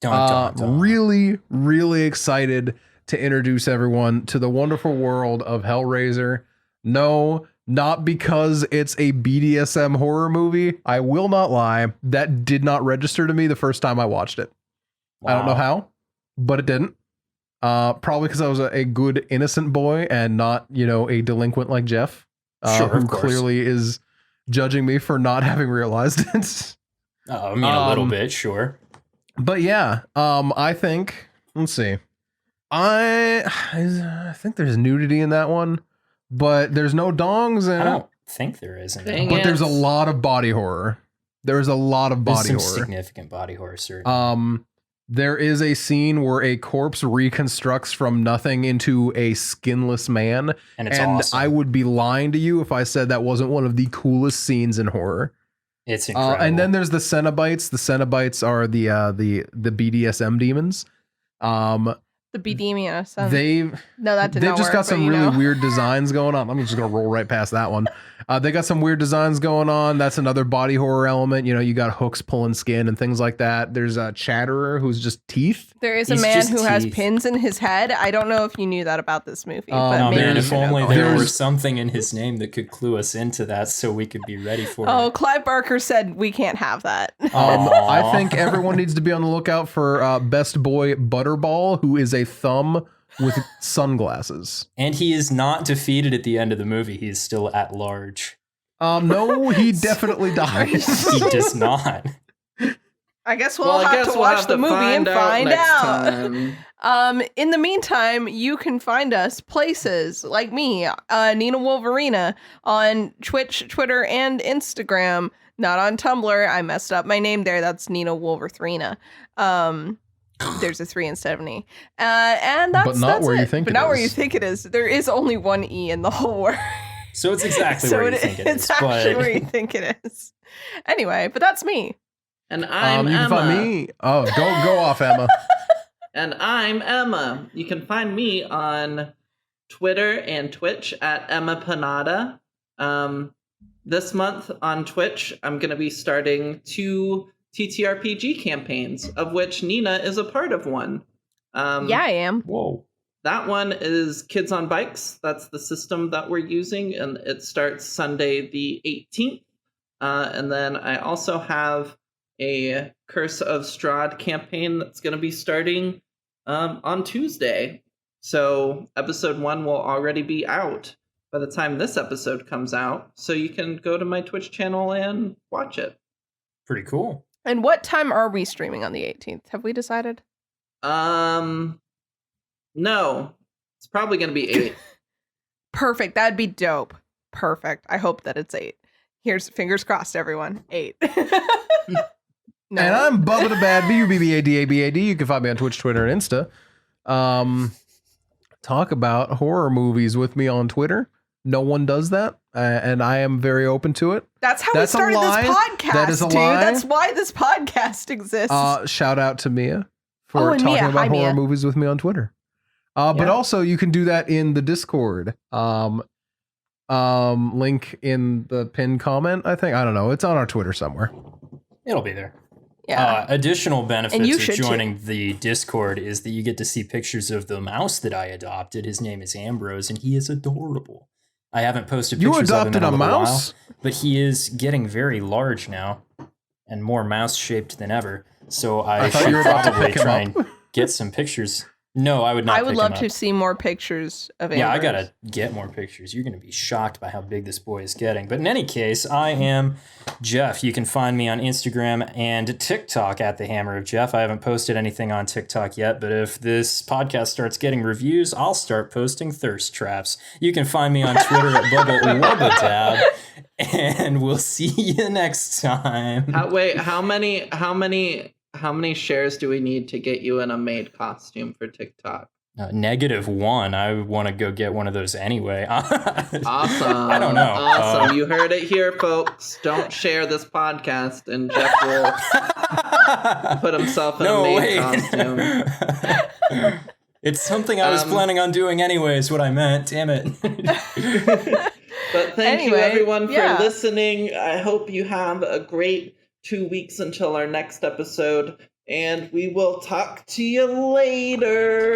Really, really excited to introduce everyone to the wonderful world of Hellraiser. No, not because it's a BDSM horror movie. I will not lie. That did not register to me the first time I watched it. Wow. I don't know how, but it didn't. Probably because I was a good innocent boy and not, a delinquent like Jeff, who clearly is judging me for not having realized it. I mean, a little bit, sure. But yeah, I think, let's see. I think there's nudity in that one, but there's no dongs in it. I don't think there is. But there's a lot of body horror. There's a lot of body horror. Significant body horror, certainly. There is a scene where a corpse reconstructs from nothing into a skinless man. And it's awesome. I would be lying to you if I said that wasn't one of the coolest scenes in horror. It's incredible. And then there's the Cenobytes. The Cenobytes are the BDSM demons. The BDSM. They've just got some really weird designs going on. I'm just gonna roll right past that one. They got some weird designs going on. That's another body horror element. You got hooks pulling skin and things like that. There's a Chatterer who's just teeth. There is a man who has pins in his head. I don't know if you knew that about this movie. But maybe if only there was something in his name that could clue us into that so we could be ready for it. Oh, Clive Barker said we can't have that. I think everyone needs to be on the lookout for Best Boy Butterball, who is a thumb with sunglasses. And he is not defeated at the end of the movie. He is still at large. No, he definitely dies. He does not. I guess we'll have to watch the movie and find out. In the meantime, you can find us places like me, Nina Wolverina, on Twitch, Twitter, and Instagram. Not on Tumblr. I messed up my name there. That's Nina Wolverina. There's a 3 instead of an E. And that's where you think it is. There is only one E in the whole word. So it's exactly where you think it is. It's actually where you think it is. Anyway, but that's me. And I'm Emma. You can find me. Oh, go off, Emma. And I'm Emma. You can find me on Twitter and Twitch at Emma Panada. This month on Twitch, I'm going to be starting 2 TTRPG campaigns, of which Nina is a part of one. Yeah, I am. Whoa. That one is Kids on Bikes. That's the system that we're using, and it starts Sunday the 18th. And then I also have a Curse of Strahd campaign that's going to be starting on Tuesday. So episode 1 will already be out by the time this episode comes out. So you can go to my Twitch channel and watch it. Pretty cool. And what time are we streaming on the 18th? Have we decided? No. It's probably going to be 8. Perfect. That'd be dope. Perfect. I hope that it's 8. Here's fingers crossed, everyone. 8. No. And I'm Bubba the Bad, BUBBADABAD. You can find me on Twitch, Twitter, and Insta. Talk about horror movies with me on Twitter. No one does that, and I am very open to it. That's how we started this podcast, that is a dude. Lie. That's why this podcast exists. Shout out to Mia for talking about horror movies with me on Twitter. But also, you can do that in the Discord. Link in the pinned comment, I think. I don't know. It's on our Twitter somewhere. It'll be there. Yeah. Additional benefits of joining the Discord is that you get to see pictures of the mouse that I adopted. His name is Ambrose, and he is adorable. I haven't posted pictures of him in a while, but he is getting very large now and more mouse-shaped than ever. So I should probably try and get some pictures. No, I would not. I would love to see more pictures of Ambrose. Yeah, I gotta get more pictures. You're gonna be shocked by how big this boy is getting. But in any case, I am Jeff. You can find me on Instagram and TikTok at The Hammer of Jeff. I haven't posted anything on TikTok yet, but if this podcast starts getting reviews, I'll start posting thirst traps. You can find me on Twitter at BubbaWubbaDab, and we'll see you next time. How many shares do we need to get you in a maid costume for TikTok? -1. I want to go get one of those anyway. Awesome. I don't know. Awesome. You heard it here, folks. Don't share this podcast, and Jeff will put himself in a maid costume. It's something I was planning on doing anyway, is what I meant. Damn it. But thank you, everyone, for listening. I hope you have a great 2 weeks until our next episode, and we will talk to you later.